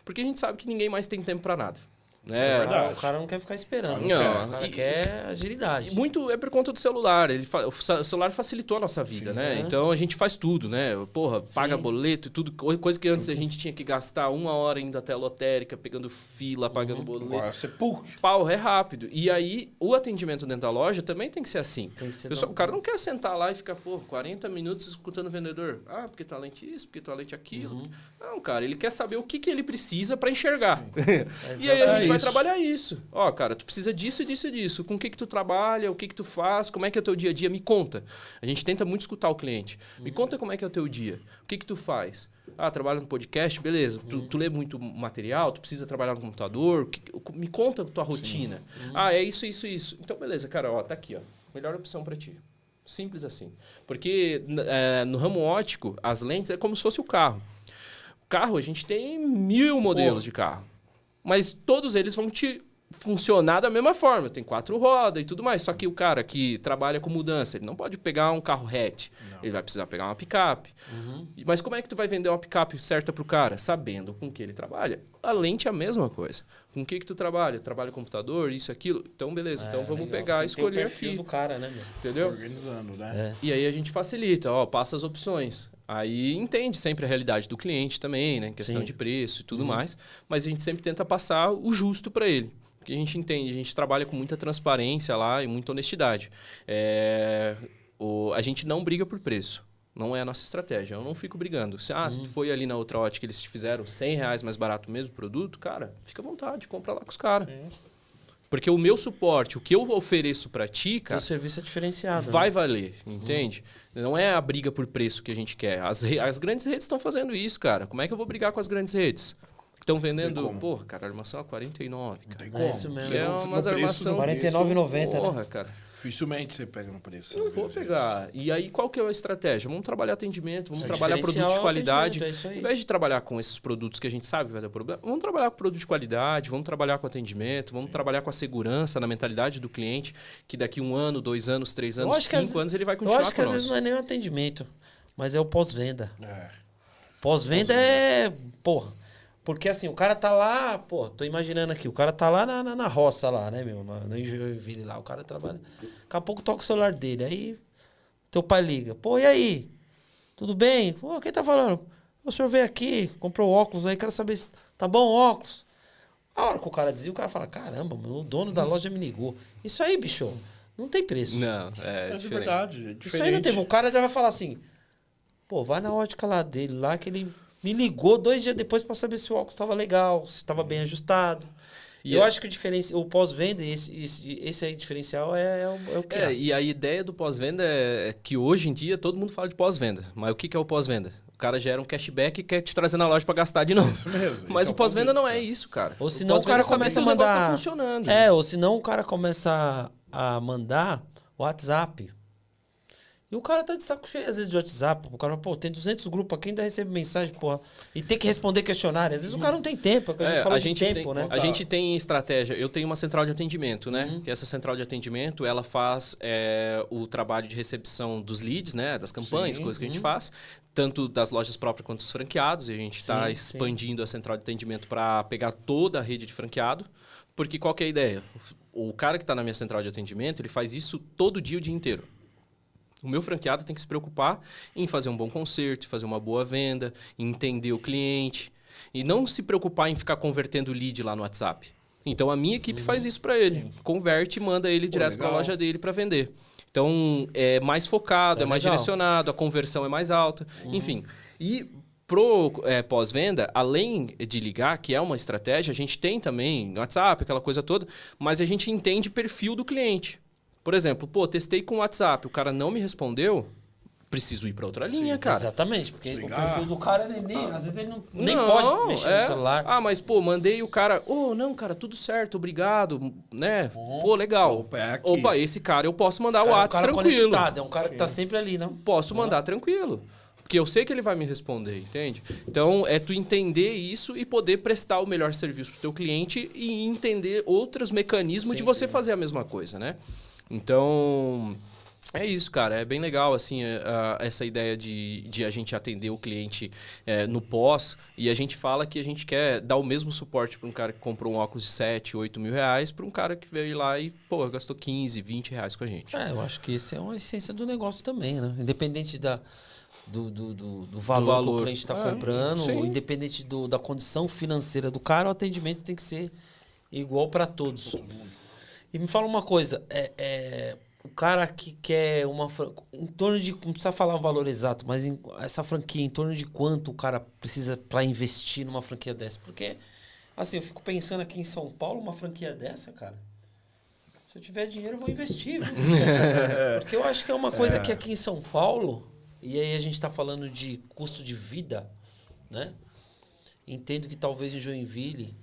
Porque a gente sabe que ninguém mais tem tempo para nada. O cara não quer ficar esperando. O cara quer agilidade. Muito é por conta do celular. O celular facilitou a nossa vida, né? Então a gente faz tudo, né? Porra, paga boleto e tudo. Coisa que antes a gente tinha que gastar 1 hora indo até a lotérica, pegando fila, pagando boleto. Pau, é rápido. E aí, o atendimento dentro da loja também tem que ser assim. O cara não quer sentar lá e ficar, 40 minutos escutando o vendedor. Porque tá lente isso, porque tá lente aquilo. Não, cara, ele quer saber o que ele precisa para enxergar. E aí a gente vai trabalhar isso. Cara, tu precisa disso e disso e disso. Com o que tu trabalha, o que tu faz, como é que é o teu dia a dia? Me conta. A gente tenta muito escutar o cliente. Me conta como é que é o teu dia. O que tu faz? Trabalha no podcast, beleza. Tu lê muito material, tu precisa trabalhar no computador. Me conta a tua rotina. É isso. Então, beleza, cara, tá aqui, ó. Melhor opção para ti. Simples assim. Porque no ramo óptico, as lentes é como se fosse o carro. O carro, a gente tem 1000 modelos de carro. Mas todos eles vão te funcionar da mesma forma. Tem 4 rodas e tudo mais. Só que o cara que trabalha com mudança, ele não pode pegar um carro hatch. Ele vai precisar pegar uma picape. Mas como é que tu vai vender uma picape certa pro cara? Sabendo com que ele trabalha. A lente é a mesma coisa. Com o que tu trabalha? Trabalha computador, isso, aquilo. Então, beleza. Então, vamos pegar e escolher aqui. O perfil do cara, né, meu? Entendeu? Organizando, né? E aí a gente facilita. Passa as opções. Aí entende sempre a realidade do cliente também, né? Questão de preço e tudo mais. Mas a gente sempre tenta passar o justo para ele. Porque a gente entende, a gente trabalha com muita transparência lá e muita honestidade. A gente não briga por preço. Não é a nossa estratégia. Eu não fico brigando. Se tu foi ali na outra ótica, eles te fizeram R$100 mais barato o mesmo produto, cara, fica à vontade, compra lá com os caras. Porque o meu suporte, o que eu ofereço para ti, cara... O serviço é diferenciado. Vai valer, entende? Não é a briga por preço que a gente quer. As grandes redes estão fazendo isso, cara. Como é que eu vou brigar com as grandes redes? Estão vendendo... Porra, cara, a armação é 49, cara. Não tem como. É isso mesmo. Que é umas armação... 49,90, porra, né? cara. Dificilmente você pega no preço. Não vou pegar. E aí, qual que é a estratégia? Vamos trabalhar atendimento, vamos trabalhar produtos de qualidade. Em vez de trabalhar com esses produtos que a gente sabe que vai dar problema, vamos trabalhar com produto de qualidade, vamos trabalhar com atendimento, vamos trabalhar com a segurança, na mentalidade do cliente, que daqui 1 ano, 2 anos, 3 anos, 5 anos, ele vai continuar conosco. Eu acho que às vezes não é nem o atendimento, mas é o pós-venda. Pós-venda é... Porra. Porque assim, o cara tá lá, tô imaginando aqui, o cara tá lá na roça lá, né, meu? No Joinville lá, o cara trabalha. Daqui a pouco toca o celular dele, aí teu pai liga. E aí? Tudo bem? Quem tá falando? O senhor veio aqui, comprou óculos aí, quero saber se tá bom o óculos. A hora que o cara dizia, o cara fala, caramba, o dono da loja me ligou. Isso aí, bicho, não tem preço. Não, É de diferente. verdade. É diferente. Isso aí não tem. O cara já vai falar assim, pô, vai na ótica lá dele, lá que ele me ligou 2 dias depois pra saber se o óculos estava legal, se estava bem ajustado. E eu acho que o pós-venda, esse aí diferencial é o que é. E a ideia do pós-venda é que hoje em dia todo mundo fala de pós-venda. Mas o que é o pós-venda? O cara gera um cashback e quer te trazer na loja para gastar de novo. Isso mesmo. Mas Isso o pós-venda não é cara. isso, cara. Ou senão o cara começa a O negócio mandar... tá funcionando. Ou senão o cara começa a mandar WhatsApp. E o cara tá de saco cheio, às vezes, de WhatsApp. O cara, pô, tem 200 grupos aqui, ainda recebe mensagem, porra. E tem que responder questionário. Às vezes o cara não tem tempo, a gente falou de tempo, né? A gente tem estratégia. Eu tenho uma central de atendimento, né? Que essa central de atendimento, ela faz o trabalho de recepção dos leads, né? Das campanhas, coisas que a gente faz. Tanto das lojas próprias quanto dos franqueados. E a gente está expandindo a central de atendimento para pegar toda a rede de franqueado. Porque qual que é a ideia? O cara que está na minha central de atendimento, ele faz isso todo dia, o dia inteiro. O meu franqueado tem que se preocupar em fazer um bom conserto, fazer uma boa venda, em entender o cliente. E não se preocupar em ficar convertendo lead lá no WhatsApp. Então, a minha equipe faz isso para ele. Sim. Converte e manda ele direto para a loja dele para vender. Então, é mais focado, é mais direcionado, a conversão é mais alta. Enfim. E pro pós-venda, além de ligar, que é uma estratégia, a gente tem também no WhatsApp, aquela coisa toda, mas a gente entende o perfil do cliente. Por exemplo, testei com o WhatsApp, o cara não me respondeu, preciso ir para outra linha, cara. Exatamente, porque o perfil do cara, às vezes ele nem pode mexer no celular. Ah, mas mandei o cara, não, cara, tudo certo, obrigado, né? Legal. Opa, esse cara eu posso mandar o WhatsApp tranquilo. É um cara que tá sempre ali, não? Posso mandar tranquilo. Porque eu sei que ele vai me responder, entende? Então, é tu entender isso e poder prestar o melhor serviço pro teu cliente e entender outros mecanismos de você fazer a mesma coisa, né? Então, é isso, cara. É bem legal, assim, essa ideia de a gente atender o cliente no pós. E a gente fala que a gente quer dar o mesmo suporte para um cara que comprou um óculos de 7, 8 mil reais para um cara que veio lá e, gastou 15, 20 reais com a gente. Eu acho que isso é uma essência do negócio também, né? Independente do valor que o cliente está comprando, independente da condição financeira do cara, o atendimento tem que ser igual para todos. E me fala uma coisa, o cara que quer uma em torno de, não precisa falar o valor exato, mas essa franquia, em torno de quanto o cara precisa para investir numa franquia dessa? Porque, assim, eu fico pensando aqui em São Paulo, uma franquia dessa, cara, se eu tiver dinheiro eu vou investir. Porque eu acho que é uma coisa que aqui em São Paulo, e aí a gente está falando de custo de vida, né? Entendo que talvez em Joinville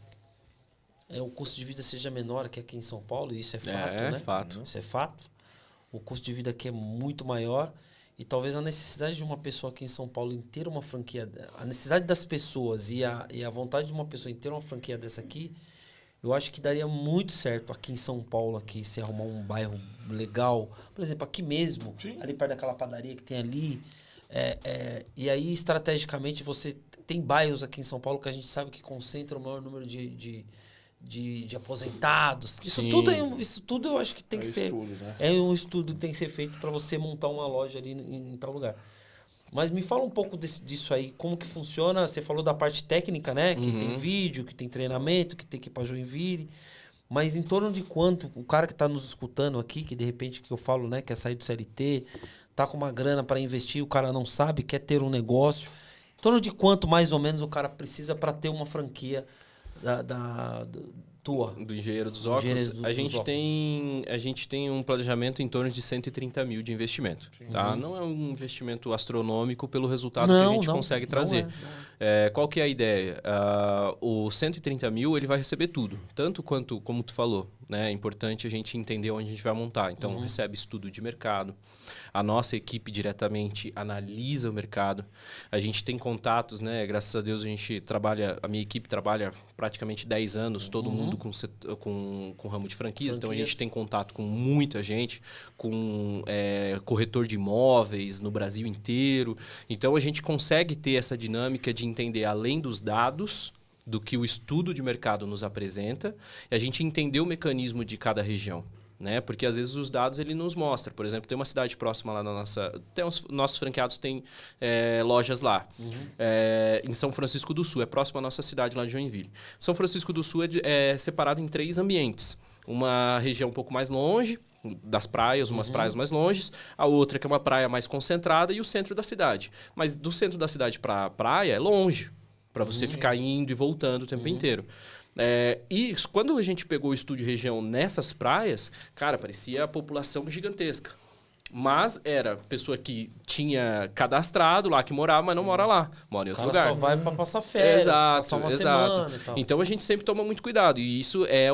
o custo de vida seja menor que aqui em São Paulo, e isso é fato, né? Fato. Isso é fato. O custo de vida aqui é muito maior e talvez a necessidade de uma pessoa aqui em São Paulo em ter uma franquia, a necessidade das pessoas e a vontade de uma pessoa em ter uma franquia dessa aqui, eu acho que daria muito certo aqui em São Paulo, aqui, se arrumar um bairro legal. Por exemplo, aqui mesmo, ali perto daquela padaria que tem ali. E aí, estrategicamente, você tem bairros aqui em São Paulo que a gente sabe que concentram o maior número de aposentados. Isso tudo eu acho que tem que ser... Estudo, né? É um estudo que tem que ser feito para você montar uma loja ali em tal lugar. Mas me fala um pouco disso aí, como que funciona. Você falou da parte técnica, né? Que tem vídeo, que tem treinamento, que tem que ir para Joinville. Mas em torno de quanto o cara que está nos escutando aqui, que de repente que eu falo, né, quer sair do CLT, tá com uma grana para investir, o cara não sabe, quer ter um negócio. Em torno de quanto mais ou menos o cara precisa para ter uma franquia tua? Do Engenheiro dos Óculos. A gente tem um planejamento em torno de 130 mil de investimento. Tá? Não é um investimento astronômico pelo resultado que a gente consegue trazer. Qual que é a ideia? O 130 mil ele vai receber tudo. Tanto quanto, como tu falou, né? É importante a gente entender onde a gente vai montar. Então, recebe estudo de mercado. A nossa equipe diretamente analisa o mercado. A gente tem contatos, né? Graças a Deus a minha equipe trabalha praticamente 10 anos, todo mundo com ramo de franquias. Então a gente tem contato com muita gente, com corretor de imóveis no Brasil inteiro. Então a gente consegue ter essa dinâmica de entender além dos dados do que o estudo de mercado nos apresenta, e a gente entender o mecanismo de cada região. né? Porque às vezes os dados ele nos mostra. Por exemplo, tem uma cidade próxima lá na nossa... nossos franqueados têm lojas lá. Em São Francisco do Sul. É próximo à nossa cidade lá de Joinville. São Francisco do Sul é separado em 3 ambientes. Uma região um pouco mais longe, das praias, umas praias mais longes. A outra que é uma praia mais concentrada e o centro da cidade. Mas do centro da cidade para a praia é longe. Para você ficar indo e voltando o tempo inteiro. E quando a gente pegou o estúdio região nessas praias, cara, parecia a população gigantesca. Mas era pessoa que tinha cadastrado lá, que morava, mas não mora lá. Mora em outro lugar. Só vai para passar férias, passar uma semana e tal. Então a gente sempre toma muito cuidado. E isso é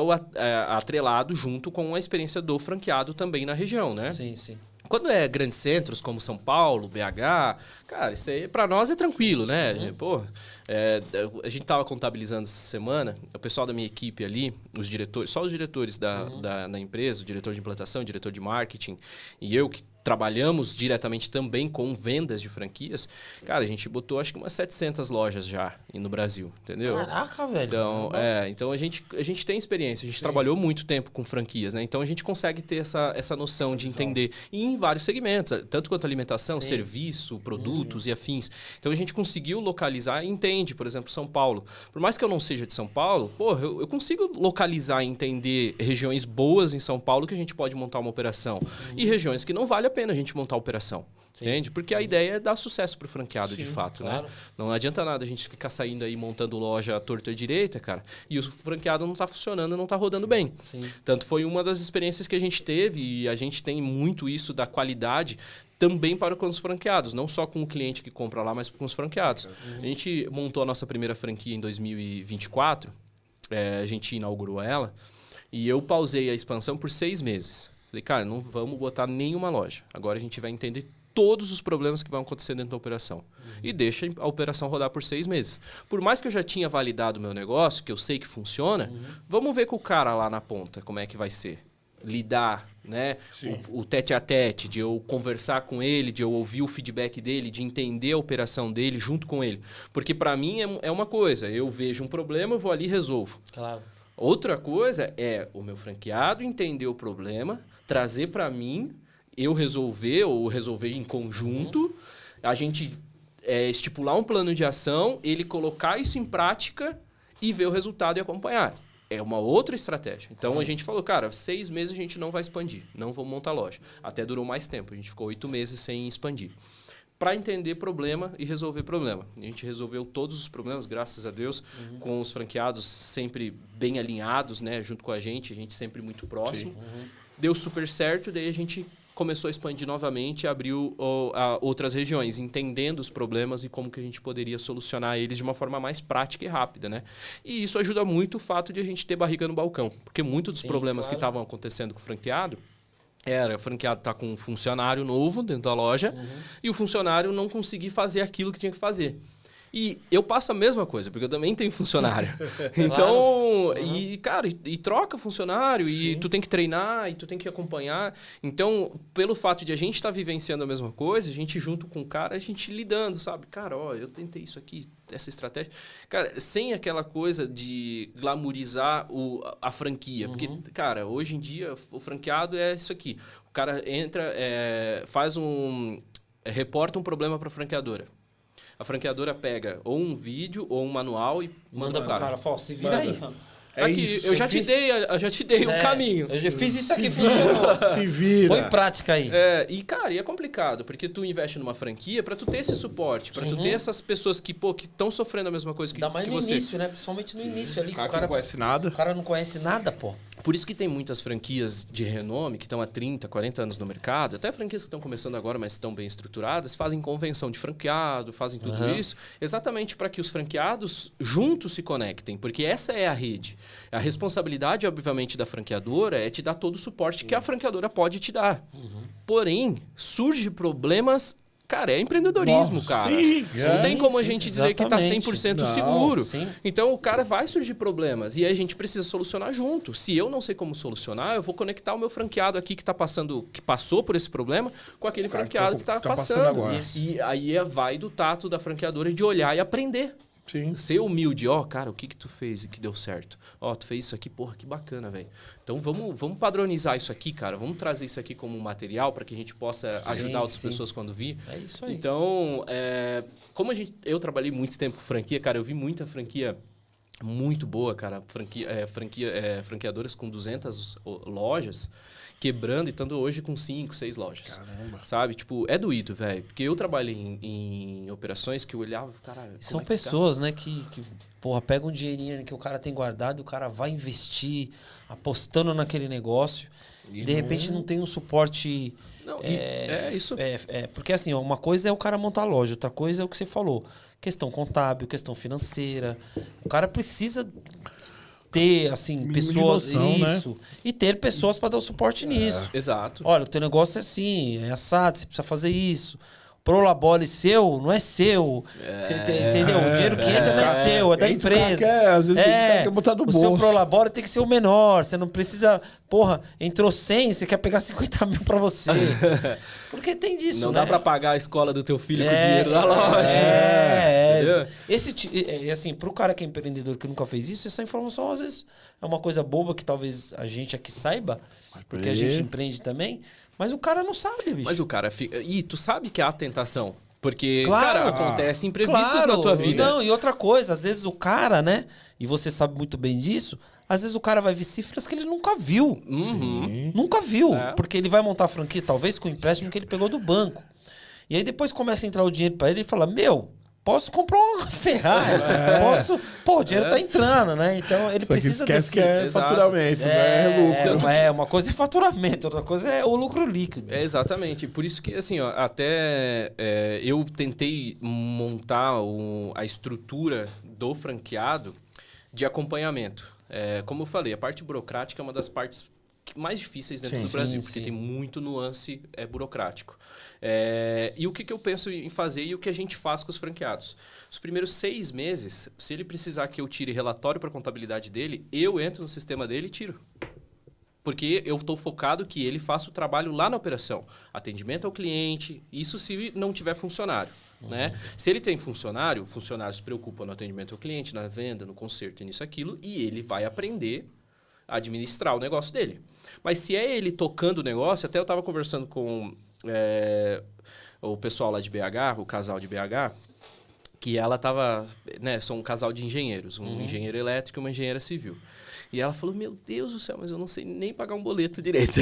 atrelado junto com a experiência do franqueado também na região, né? Sim, sim. Quando é grandes centros como São Paulo, BH, cara, isso aí pra nós é tranquilo, né? Pô, a gente tava contabilizando essa semana, o pessoal da minha equipe ali, os diretores, só os diretores da empresa, o diretor de implantação, o diretor de marketing e eu que trabalhamos diretamente também com vendas de franquias, cara, a gente botou acho que umas 700 lojas já no Brasil, entendeu? Caraca, velho. Então, então a gente tem experiência, a gente trabalhou muito tempo com franquias, né? Então a gente consegue ter essa noção de entender. E em vários segmentos, tanto quanto alimentação, serviço, produtos e afins. Então a gente conseguiu localizar e entende, por exemplo, São Paulo. Por mais que eu não seja de São Paulo, porra, eu consigo localizar e entender regiões boas em São Paulo que a gente pode montar uma operação. E regiões que não vale a pena a gente montar a operação. Entende? Porque a ideia é dar sucesso pro franqueado, de fato, né? Não adianta nada a gente ficar saindo aí montando loja à torta e à direita, cara, e o franqueado não tá funcionando, não tá rodando bem. Tanto foi uma das experiências que a gente teve, e a gente tem muito isso da qualidade também para com os franqueados, não só com o cliente que compra lá, mas com os franqueados. A gente montou a nossa primeira franquia em 2024, a gente inaugurou ela, e eu pausei a expansão por 6 meses. Falei, cara, não vamos botar nenhuma loja. Agora a gente vai entender todos os problemas que vão acontecer dentro da operação. E deixa a operação rodar por 6 meses. Por mais que eu já tinha validado o meu negócio, que eu sei que funciona, vamos ver com o cara lá na ponta como é que vai ser. Lidar, né? O tete a tete, de eu conversar com ele, de eu ouvir o feedback dele, de entender a operação dele junto com ele. Porque para mim é uma coisa, eu vejo um problema, eu vou ali e resolvo. Claro. Outra coisa é o meu franqueado entender o problema, trazer para mim, eu resolver ou resolver em conjunto, a gente estipular um plano de ação, ele colocar isso em prática e ver o resultado e acompanhar. É uma outra estratégia. Então a gente falou, cara, 6 meses a gente não vai expandir, não vamos montar loja. Até durou mais tempo, a gente ficou 8 meses sem expandir. Para entender problema e resolver problema. A gente resolveu todos os problemas, graças a Deus, com os franqueados sempre bem alinhados, né, junto com a gente sempre muito próximo. Deu super certo, daí a gente começou a expandir novamente, abriu outras regiões, entendendo os problemas e como que a gente poderia solucionar eles de uma forma mais prática e rápida, né? E isso ajuda muito o fato de a gente ter barriga no balcão, porque muitos dos problemas que estavam acontecendo com o franqueado o franqueado tá com um funcionário novo dentro da loja e o funcionário não conseguir fazer aquilo que tinha que fazer. E eu passo a mesma coisa, porque eu também tenho funcionário. Então, cara, e troca funcionário, e tu tem que treinar, e tu tem que acompanhar. Então, pelo fato de a gente estar vivenciando a mesma coisa, a gente junto com o cara, a gente lidando, sabe? Cara, ó, eu tentei isso aqui, essa estratégia. Cara, sem aquela coisa de glamourizar a franquia. Porque, cara, hoje em dia, o franqueado é isso aqui. O cara entra, reporta um problema para a franqueadora. A franqueadora pega ou um vídeo ou um manual e manda pro cara. O cara fala, se vira aí. Aqui, isso. eu já te dei o caminho. Eu já fiz isso aqui, funcionou. Se vira. Põe em prática aí. E, cara, é complicado, porque tu investe numa franquia pra tu ter esse suporte, pra tu ter essas pessoas que estão sofrendo a mesma coisa que, Ainda mais que no você. início, né? Principalmente no início ali. O cara não conhece nada. O cara não conhece nada, pô. Por isso que tem muitas franquias de renome que estão há 30, 40 anos no mercado, até franquias que estão começando agora, mas estão bem estruturadas, fazem convenção de franqueado, fazem tudo isso, exatamente para que os franqueados juntos se conectem, porque essa é a rede. A responsabilidade, obviamente, da franqueadora é te dar todo o suporte que a franqueadora pode te dar. Porém, surge problemas... Cara, é empreendedorismo, cara. Não tem como a gente dizer que está 100% seguro. Então, o cara vai surgir problemas. E aí a gente precisa solucionar junto. Se eu não sei como solucionar, eu vou conectar o meu franqueado aqui que passou por esse problema com aquele franqueado que está passando. agora. E aí vai do tato da franqueadora de olhar e aprender. Sim. Ser humilde, cara, o que tu fez e que deu certo? Tu fez isso aqui, porra, que bacana, velho. Então vamos padronizar isso aqui, cara. Vamos trazer isso aqui como material para que a gente possa ajudar outras pessoas quando vir. É isso aí. Então, como eu trabalhei muito tempo com franquia, cara, eu vi muita franquia muito boa, cara. Franqueadoras com 200 lojas quebrando e estando hoje com 5, 6 lojas. Caramba. Sabe? Tipo, é doído, velho. Porque eu trabalhei em operações que eu olhava, cara... São pessoas, né, que porra, pegam um dinheirinho que o cara tem guardado, o cara vai investir apostando naquele negócio e de repente não tem um suporte... Não, isso... porque assim, uma coisa é o cara montar a loja, outra coisa é o que você falou. Questão contábil, questão financeira. O cara precisa ter, assim, Mínimo pessoas... de noção, isso. Né? E ter pessoas para dar o suporte nisso. Exato. Olha, o teu negócio é assim, é assado, você precisa fazer isso. Prolabore seu, não é seu. Você entendeu? O dinheiro que entra não é seu, é da empresa. Às vezes você quer botar do bolso. O seu Prolabore tem que ser o menor. Você não precisa... Porra, entrou 100, você quer pegar 50 mil pra você. Porque tem disso, não né? dá pra pagar a escola do teu filho com o dinheiro da loja. Assim, pro cara que é empreendedor que nunca fez isso, essa informação às vezes é uma coisa boba que talvez a gente aqui saiba, porque a gente empreende também, mas o cara não sabe, bicho. Mas o cara fica... E tu sabe que há tentação. Porque, claro, cara, acontece imprevistos na tua vida. Não, e outra coisa, às vezes o cara, né? E você sabe muito bem disso, às vezes o cara vai ver cifras que ele nunca viu. Uhum. Nunca viu. Porque ele vai montar a franquia, talvez, com o empréstimo que ele pegou do banco. E aí depois começa a entrar o dinheiro pra ele e fala, posso comprar uma Ferrari. Pô, o dinheiro tá entrando, né? Então ele precisa esquece que é faturamento, né? É lucro. Uma coisa é faturamento, outra coisa é o lucro líquido. Exatamente. Por isso que, assim, ó, até eu tentei montar a estrutura do franqueado de acompanhamento. Como eu falei, a parte burocrática é uma das partes mais difíceis dentro do Brasil, porque tem muito nuance burocrático. E o que eu penso em fazer e o que a gente faz com os franqueados? Os primeiros 6 meses, se ele precisar que eu tire relatório para a contabilidade dele, eu entro no sistema dele e tiro. Porque eu estou focado que ele faça o trabalho lá na operação. Atendimento ao cliente, isso se não tiver funcionário. Né? Se ele tem funcionário, o funcionário se preocupa no atendimento ao cliente, na venda, no conserto, nisso, aquilo, e ele vai aprender a administrar o negócio dele. Mas se é ele tocando o negócio, até eu estava conversando com o pessoal lá de BH, o casal de BH, que ela estava... Né, são um casal de engenheiros, um engenheiro elétrico e uma engenheira civil. E ela falou, meu Deus do céu, mas eu não sei nem pagar um boleto direito.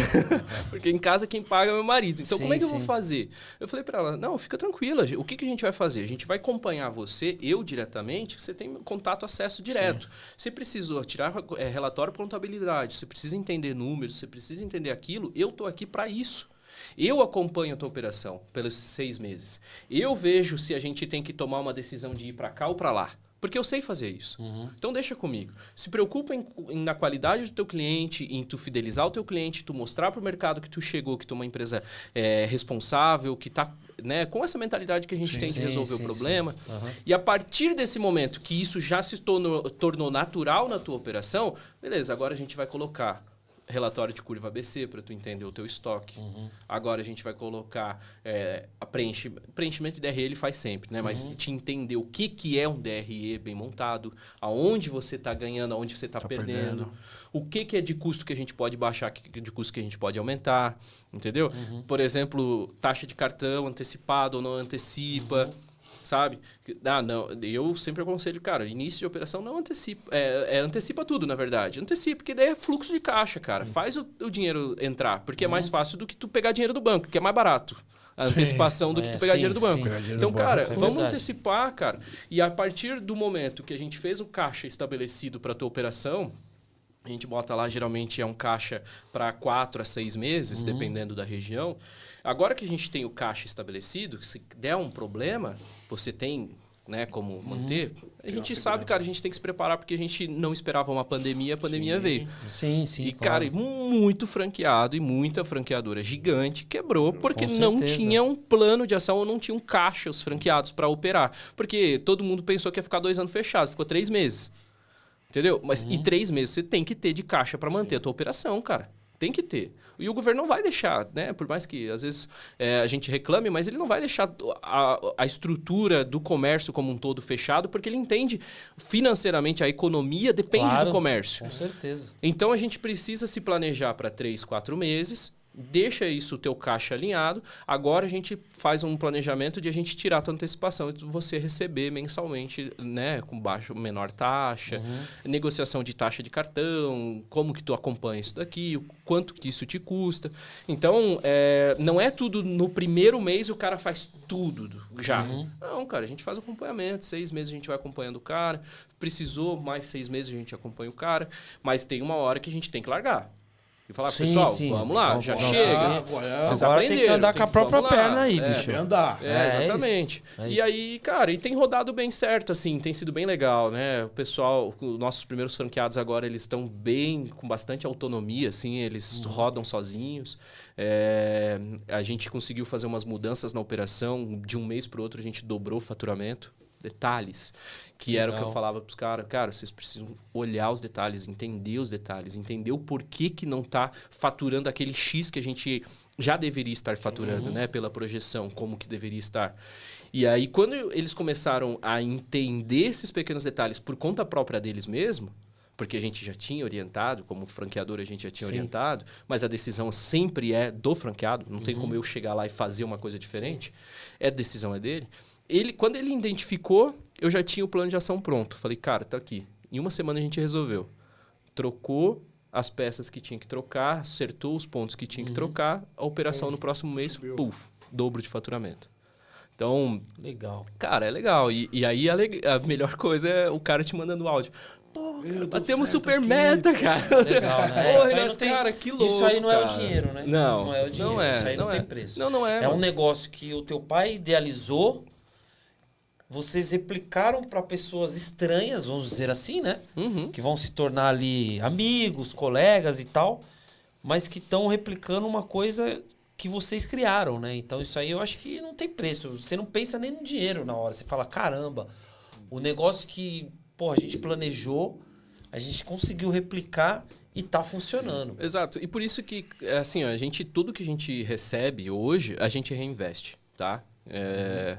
Porque em casa quem paga é meu marido. Então, como é que eu vou fazer? Eu falei para ela, não, fica tranquila. O que a gente vai fazer? A gente vai acompanhar você, eu diretamente, você tem contato, acesso direto. Você precisou tirar relatório de contabilidade, você precisa entender números, você precisa entender aquilo. Eu estou aqui para isso. Eu acompanho a tua operação pelos 6 meses. Eu vejo se a gente tem que tomar uma decisão de ir para cá ou para lá. Porque eu sei fazer isso. Então deixa comigo. Se preocupa na qualidade do teu cliente, em tu fidelizar o teu cliente, tu mostrar para o mercado que tu chegou, que tu é uma empresa responsável, que está, né, com essa mentalidade que a gente tem de resolver o problema. E a partir desse momento que isso já se tornou natural na tua operação, beleza, agora a gente vai colocar relatório de curva ABC para tu entender o teu estoque. Agora a gente vai colocar preenchimento de DRE, ele faz sempre, né? Mas te entender o que é um DRE bem montado, aonde você está ganhando, aonde você está perdendo, o que é de custo que a gente pode baixar, que de custo que a gente pode aumentar, entendeu? Por exemplo, taxa de cartão antecipado ou não antecipa. Sabe? Não, eu sempre aconselho, cara, início de operação não antecipa. Antecipa tudo, na verdade. Antecipa, porque daí é fluxo de caixa, cara. Faz o dinheiro entrar, porque é mais fácil do que tu pegar dinheiro do banco, que é mais barato. A antecipação do que tu pegar dinheiro do banco. Então, cara, vamos antecipar, cara. E a partir do momento que a gente fez o caixa estabelecido para a tua operação, a gente bota lá, geralmente é um caixa para 4 a 6 meses, dependendo da região. Agora que a gente tem o caixa estabelecido, se der um problema, você tem, né, como manter, a gente sabe, cara, a gente tem que se preparar porque a gente não esperava uma pandemia, a pandemia veio. Sim, e, cara, muito franqueado e muita franqueadora gigante quebrou porque não tinha um plano de ação ou não tinha um caixa os franqueados para operar. Porque todo mundo pensou que ia ficar 2 anos fechado, ficou 3 meses. Entendeu? Mas e 3 meses você tem que ter de caixa para manter a tua operação, cara. Tem que ter. E o governo não vai deixar, né? Por mais que às vezes a gente reclame, mas ele não vai deixar a estrutura do comércio como um todo fechado, porque ele entende financeiramente a economia depende do comércio. Com certeza. Então a gente precisa se planejar para 3, 4 meses. Deixa isso, o teu caixa alinhado. Agora a gente faz um planejamento de a gente tirar a tua antecipação e você receber mensalmente, né, com menor taxa, negociação de taxa de cartão, como que tu acompanha isso daqui, o quanto que isso te custa. Então, não é tudo no primeiro mês o cara faz tudo já. Não, cara, a gente faz acompanhamento. 6 meses a gente vai acompanhando o cara. Precisou, mais 6 meses a gente acompanha o cara. Mas tem uma hora que a gente tem que largar. E falar, pessoal, vamos lá, já chega. Vocês agora aprenderam, tem que andar com a própria perna aí, bicho. Andar. Exatamente. E aí, cara, e tem rodado bem certo, assim, tem sido bem legal, né? O pessoal, nossos primeiros franqueados agora, eles estão bem, com bastante autonomia, assim, eles rodam sozinhos. A gente conseguiu fazer umas mudanças na operação, de um mês para o outro a gente dobrou o faturamento. Detalhes, que era o que eu falava para os caras. Cara, vocês precisam olhar os detalhes, entender os detalhes, entender o porquê que não está faturando aquele X que a gente já deveria estar faturando, né? Pela projeção, como que deveria estar. E aí, quando eles começaram a entender esses pequenos detalhes por conta própria deles mesmo, porque a gente já tinha orientado, como franqueador a gente já tinha orientado, mas a decisão sempre é do franqueado, não tem como eu chegar lá e fazer uma coisa diferente, a decisão é dele. Quando ele identificou, eu já tinha o plano de ação pronto. Falei, cara, tá aqui. Em uma semana a gente resolveu. Trocou as peças que tinha que trocar, acertou os pontos que tinha que trocar, a operação no próximo mês, puf, dobro de faturamento. Então, legal. Cara, é legal. E aí a melhor coisa é o cara te mandando áudio. Pô, batemos super aqui, meta, cara. Legal, né? Cara, que louco. Isso aí não cara. É o dinheiro, né? Não é o dinheiro. Não é, isso aí não tem preço. Não é. É um negócio que o teu pai idealizou, vocês replicaram para pessoas estranhas, vamos dizer assim, né? Que vão se tornar ali amigos, colegas e tal, mas que estão replicando uma coisa que vocês criaram, né? Então isso aí eu acho que não tem preço. Você não pensa nem no dinheiro na hora. Você fala, caramba, o negócio que a gente planejou, a gente conseguiu replicar e tá funcionando. Exato. E por isso que, assim, tudo que a gente recebe hoje, a gente reinveste, tá?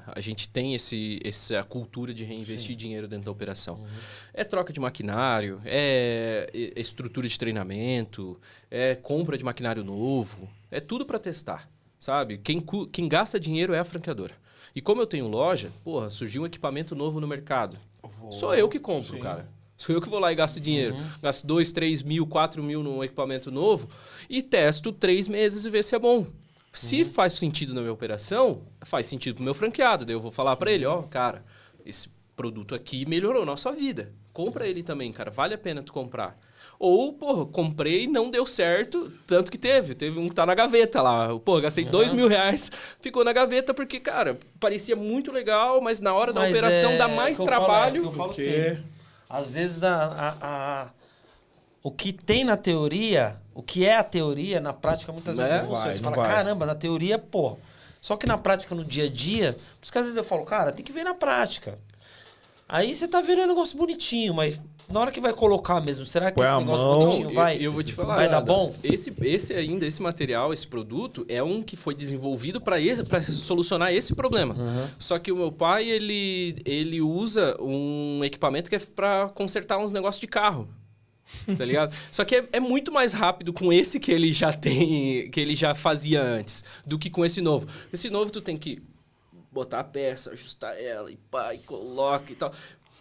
A gente tem essa cultura de reinvestir dinheiro dentro da operação. É troca de maquinário, é estrutura de treinamento, é compra de maquinário novo, é tudo para testar, sabe? Quem gasta dinheiro é a franqueadora. E como eu tenho loja, surgiu um equipamento novo no mercado. Sou eu que compro, cara. Sou eu que vou lá e gasto dinheiro. Gasto 2, 3 mil, 4 mil num equipamento novo e testo 3 meses e ver se é bom. Se faz sentido na minha operação, faz sentido pro meu franqueado. Daí eu vou falar para ele, cara, esse produto aqui melhorou a nossa vida. Compra ele também, cara. Vale a pena tu comprar. Ou, comprei e não deu certo, tanto que teve um que tá na gaveta lá. Gastei R$2.000, ficou na gaveta porque, cara, parecia muito legal, mas na hora da operação dá mais trabalho. Eu falo assim, às vezes o que tem na teoria, o que é a teoria, na prática, muitas vezes não funciona. Você fala, caramba, na teoria, Só que na prática, no dia a dia, por isso que às vezes eu falo, cara, tem que ver na prática. Aí você tá vendo um negócio bonitinho, mas na hora que vai colocar mesmo, será que esse negócio bonitinho eu vou te falar, vai dar bom? Esse material, esse produto, é um que foi desenvolvido para solucionar esse problema. Só que o meu pai, ele usa um equipamento que é para consertar uns negócios de carro. Tá ligado? Só que é muito mais rápido com esse que ele já tem, que ele já fazia antes, do que com esse novo. Esse novo tu tem que botar a peça, ajustar ela e pá, e coloca e tal.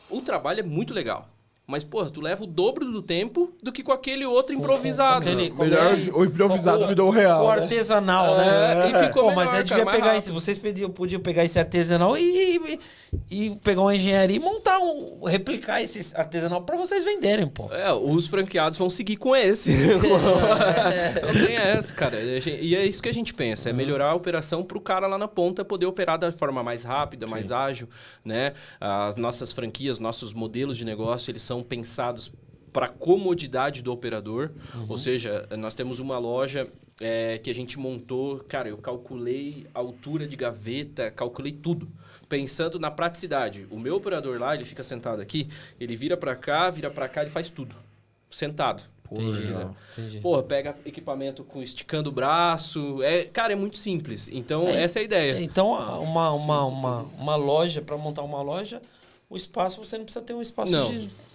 O trabalho é muito legal. Mas, tu leva o dobro do tempo do que com aquele outro improvisado. Melhor o improvisado virou real. O artesanal, né? E ficou melhor, mas devia pegar esse. Vocês podiam pegar esse artesanal e pegar uma engenharia e replicar esse artesanal para vocês venderem, os franqueados vão seguir com esse. Não tem essa, cara. E é isso que a gente pensa. É melhorar a operação pro cara lá na ponta poder operar da forma mais rápida, mais ágil, né? As nossas franquias, nossos modelos de negócio, eles são pensados para a comodidade do operador. Ou seja, nós temos uma loja que a gente montou. Cara, eu calculei a altura de gaveta, calculei tudo. Pensando na praticidade. O meu operador lá, ele fica sentado aqui, ele vira para cá, ele faz tudo. Sentado. Pô, Entendi. legal. Entendi. Porra, pega equipamento com esticando o braço. Cara, é muito simples. Então, essa é a ideia. Então, uma loja, para montar uma loja, o espaço, você não precisa ter um espaço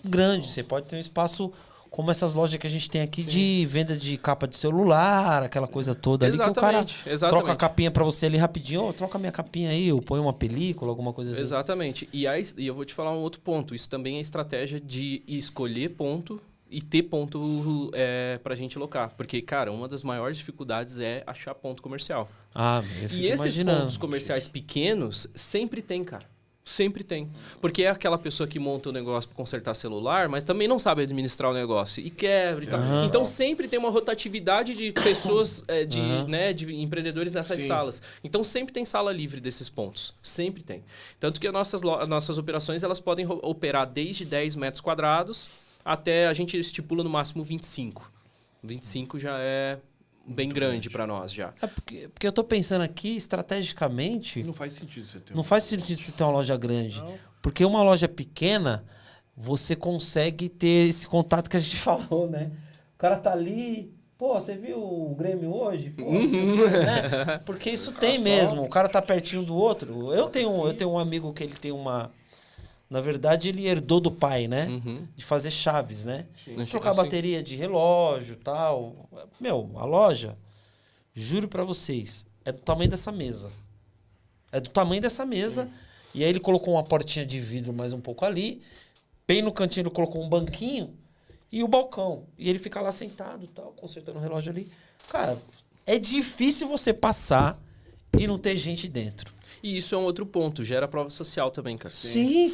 grande. Você pode ter um espaço como essas lojas que a gente tem aqui de venda de capa de celular, aquela coisa toda ali, que o cara troca a capinha para você ali rapidinho. Oh, troca minha capinha aí, eu ponho uma película, alguma coisa assim. Exatamente. E eu vou te falar um outro ponto. Isso também é estratégia de escolher ponto e ter ponto pra gente locar. Porque, cara, uma das maiores dificuldades é achar ponto comercial. Eu fico E esses imaginando. pontos comerciais pequenos sempre tem, cara. Sempre tem. Porque é aquela pessoa que monta o negócio para consertar celular, mas também não sabe administrar o negócio e quebra e tal. Então sempre tem uma rotatividade de pessoas, de empreendedores nessas salas. Então sempre tem sala livre desses pontos. Sempre tem. Tanto que as nossas operações elas podem operar desde 10 metros quadrados até a gente estipula no máximo 25. 25 já é bem grande para nós já. Porque eu tô pensando aqui, estrategicamente... Não faz sentido você ter Não faz sentido você ter uma loja grande. Não. Porque uma loja pequena, você consegue ter esse contato que a gente falou, né? O cara tá ali... Pô, você viu o Grêmio hoje? Pô, né? Porque isso tem mesmo. O cara tá pertinho do outro. Eu tenho um amigo que ele tem uma... Na verdade, ele herdou do pai, né? De fazer chaves, né? Trocar bateria de relógio e tal. Meu, a loja, juro pra vocês, é do tamanho dessa mesa. É do tamanho dessa mesa. E aí ele colocou uma portinha de vidro mais um pouco ali. Bem no cantinho ele colocou um banquinho e o balcão. E ele fica lá sentado e tal, consertando o relógio ali. Cara, é difícil você passar e não ter gente dentro. E isso é um outro ponto, gera prova social também, cara. Sim,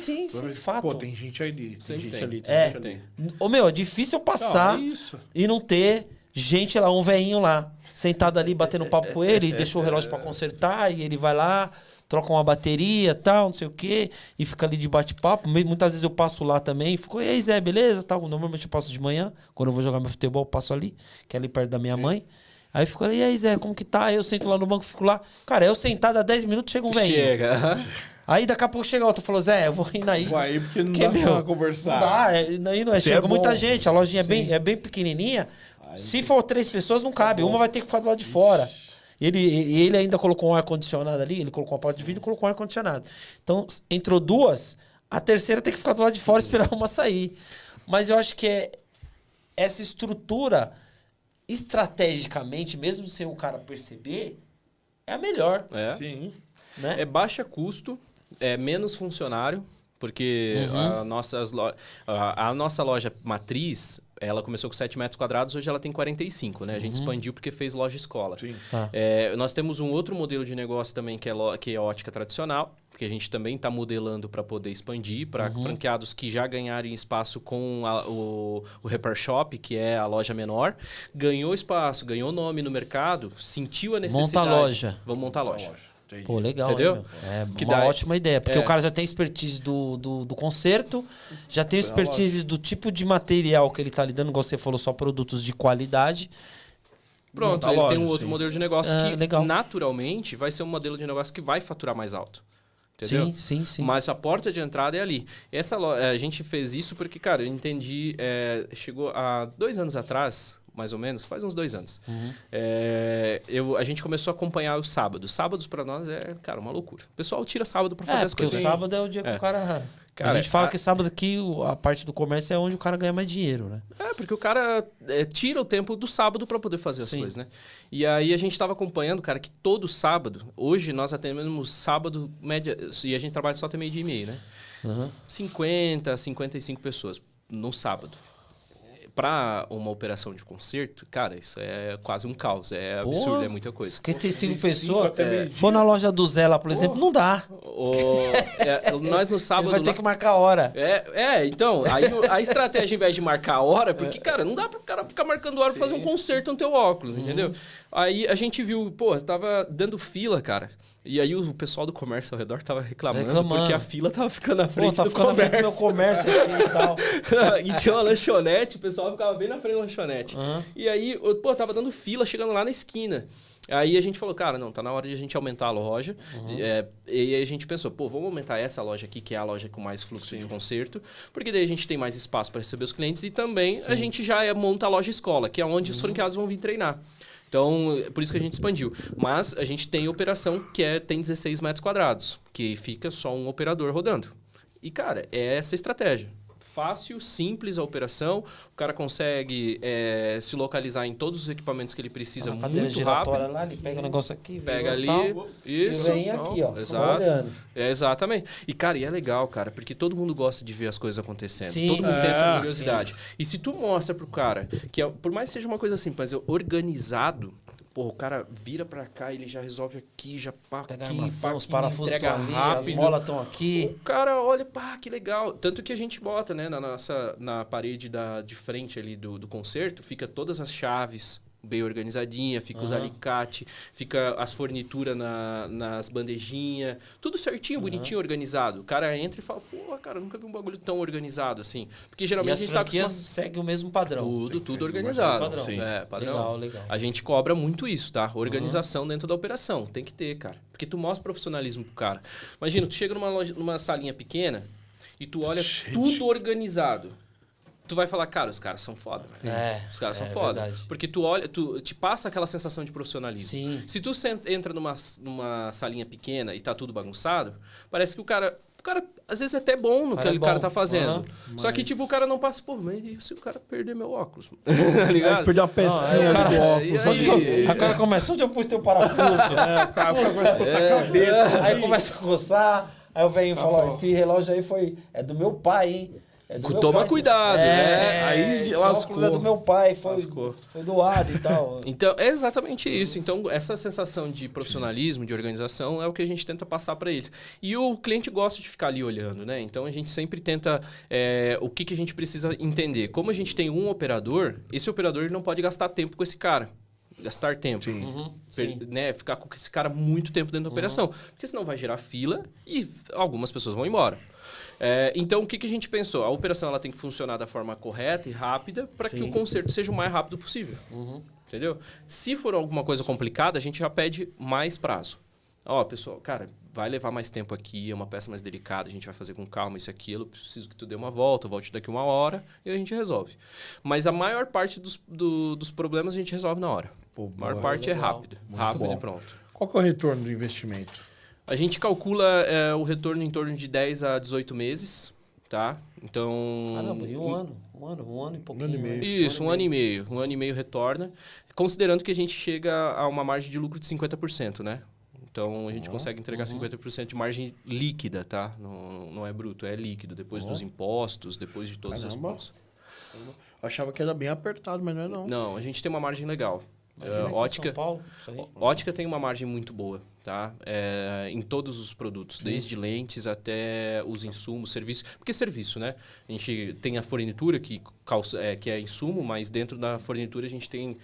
fato. Pô, tem gente ali, tem gente ali. É difícil eu passar e não ter gente lá, um velhinho lá, sentado ali, batendo papo com ele, deixou o relógio pra consertar, e ele vai lá, troca uma bateria, tal, não sei o quê, e fica ali de bate-papo. Muitas vezes eu passo lá também, fico, ei Zé, beleza? Tal. Normalmente eu passo de manhã, quando eu vou jogar meu futebol, eu passo ali, que é ali perto da minha mãe. Aí fico ali, e aí Zé, como que tá? Aí eu sento lá no banco, fico lá. Cara, eu sentado há 10 minutos, chega um velhinho. Chega. Aí daqui a pouco chega outro, falou, Zé, eu vou indo aí. Vai aí porque não dá pra conversar. Não dá, aí não chega muita gente, a lojinha é bem pequenininha. Se for 3 pessoas, não cabe. Uma vai ter que ficar do lado de fora. Ele ainda colocou um ar-condicionado ali, ele colocou uma porta de vidro e colocou um ar-condicionado. Então, entrou 2, a terceira tem que ficar do lado de fora e esperar uma sair. Mas eu acho que essa estrutura, estrategicamente, mesmo sem o cara perceber, é a melhor. Sim. Né? É baixa custo, é menos funcionário, porque a nossa loja matriz, ela começou com 7 metros quadrados, hoje ela tem 45, né? A gente expandiu porque fez loja escola. Sim. Tá. Nós temos um outro modelo de negócio também, que é a ótica tradicional, que a gente também está modelando para poder expandir para franqueados que já ganharem espaço com o Repair Shop, que é a loja menor. Ganhou espaço, ganhou nome no mercado, sentiu a necessidade. Monta a loja. Vamos montar a loja. Pô, legal. Entendeu? É uma ótima ideia. Porque o cara já tem expertise do conserto, já tem expertise do tipo de material que ele tá lidando, igual você falou, só produtos de qualidade. Pronto, ele tem um outro modelo de negócio que legal. Naturalmente vai ser um modelo de negócio que vai faturar mais alto. Entendeu? Sim. Mas a porta de entrada é ali. A gente fez isso porque, cara, eu entendi... chegou há 2 anos atrás... mais ou menos, faz uns 2 anos. A gente começou a acompanhar os sábados. Sábados pra nós é, cara, uma loucura. O pessoal tira sábado pra fazer as coisas. Porque o sábado é o dia que o cara... A gente fala que sábado aqui, a parte do comércio é onde o cara ganha mais dinheiro, né? Porque o cara tira o tempo do sábado pra poder fazer as coisas, né? E aí a gente tava acompanhando, cara, que todo sábado, hoje nós atendemos sábado, média, e a gente trabalha só até 12:30, né? 50, 55 pessoas no sábado. Para uma operação de concerto, cara, isso é quase um caos. É absurdo, é muita coisa. 55 pessoas. For na loja do Zé lá, por exemplo, não dá. Nós no sábado... Ele vai ter que marcar a hora. Então, aí a estratégia, ao invés de marcar a hora, porque, cara, não dá pro cara ficar marcando hora pra fazer um concerto no teu óculos, entendeu? Aí a gente viu, tava dando fila, cara. E aí o pessoal do comércio ao redor tava reclamando. Porque a fila tava ficando na frente do comércio. Tá ficando na frente do meu comércio aqui e tal. E tinha uma lanchonete, o pessoal pessoal ficava bem na frente da lanchonete. E aí, pô, tava dando fila, chegando lá na esquina. Aí a gente falou, cara, não, tá na hora de a gente aumentar a loja. E aí a gente pensou, pô, vamos aumentar essa loja aqui, que é a loja com mais fluxo de concerto, porque daí a gente tem mais espaço para receber os clientes e também a gente já monta a loja escola, que é onde os franqueados vão vir treinar. Então, por isso que a gente expandiu. Mas a gente tem operação que tem 16 metros quadrados, que fica só um operador rodando. E, cara, é essa a estratégia. Fácil, simples a operação, o cara consegue se localizar em todos os equipamentos que ele precisa muito rápido. Lá, ele pega o negócio aqui, pega ali, isso. E vem aqui, ó. Exato. Exatamente. E, cara, e é legal, cara, porque todo mundo gosta de ver as coisas acontecendo. Sim, todo mundo tem essa curiosidade. Sim. E se tu mostra pro cara que, por mais que seja uma coisa simples, mas é organizado, porra, o cara vira pra cá, ele já resolve aqui, já pega aqui, a armação, os parafusos entrega estão ali, rápido. as molas estão aqui. O cara olha, pá, que legal. Tanto que a gente bota, né, na parede de frente ali do concerto, fica todas as chaves bem organizadinha, fica os alicates, fica as fornituras nas bandejinhas, tudo certinho, bonitinho, organizado. O cara entra e fala, pô, cara, nunca vi um bagulho tão organizado assim. Porque geralmente a gente tá acostumado... segue o mesmo padrão. Tudo organizado. Padrão. Sim. Padrão. Legal. A gente cobra muito isso, tá? Organização dentro da operação. Tem que ter, cara. Porque tu mostra profissionalismo pro cara. Imagina, tu chega numa salinha pequena e tu olha tudo organizado. Tu vai falar, cara, os caras são foda. Os caras são foda. Verdade. Porque tu olha, tu te passa aquela sensação de profissionalismo. Sim. Se tu entra numa salinha pequena e tá tudo bagunçado, parece que o cara às vezes é até bom no que o cara tá fazendo. Só que, tipo, o cara não passa, pô, mas e se o cara perder meu óculos? Tá ligado? Se perder uma pecinha do óculos. Aí o cara começa, onde eu pus teu parafuso? O cara começa a coçar a cabeça. Aí começa a coçar. Aí o velhinho fala, esse relógio aí é do meu pai, hein? Toma cuidado, né? Aí esse óculos é do meu pai, foi doado e tal. Então, é exatamente isso. Então, essa sensação de profissionalismo, de organização, é o que a gente tenta passar para eles. E o cliente gosta de ficar ali olhando, né? Então, a gente sempre tenta... o que a gente precisa entender? Como a gente tem um operador, esse operador ele não pode gastar tempo com esse cara. Gastar tempo. Sim. Né? Ficar com esse cara muito tempo dentro da operação. Porque senão vai gerar fila e algumas pessoas vão embora. Então, o que a gente pensou? A operação ela tem que funcionar da forma correta e rápida para que o conserto seja o mais rápido possível. Entendeu? Se for alguma coisa complicada, a gente já pede mais prazo. Ó, pessoal, cara, vai levar mais tempo aqui, é uma peça mais delicada, a gente vai fazer com calma isso e aquilo, preciso que tu dê uma volta, volte daqui 1 hora e a gente resolve. Mas a maior parte dos problemas a gente resolve na hora. Pô, a maior parte é rápido. Rápido e pronto. Qual que é o retorno do investimento? A gente calcula o retorno em torno de 10 a 18 meses, tá? Então... Caramba, e um ano e pouquinho. 1 ano e meio. Isso, 1 ano e meio. 1 ano e meio retorna, considerando que a gente chega a uma margem de lucro de 50%, né? Então, a gente consegue entregar 50% de margem líquida, tá? Não é bruto, é líquido. Depois dos impostos, depois de todas as contas. Eu achava que era bem apertado, mas não é não. Não, a gente tem uma margem legal. Ótica, São Paulo, Ótica tem uma margem muito boa, tá? Em todos os produtos, desde lentes até os insumos, serviços. Porque é serviço, né? A gente tem a fornitura, que é insumo, mas dentro da fornitura a gente tem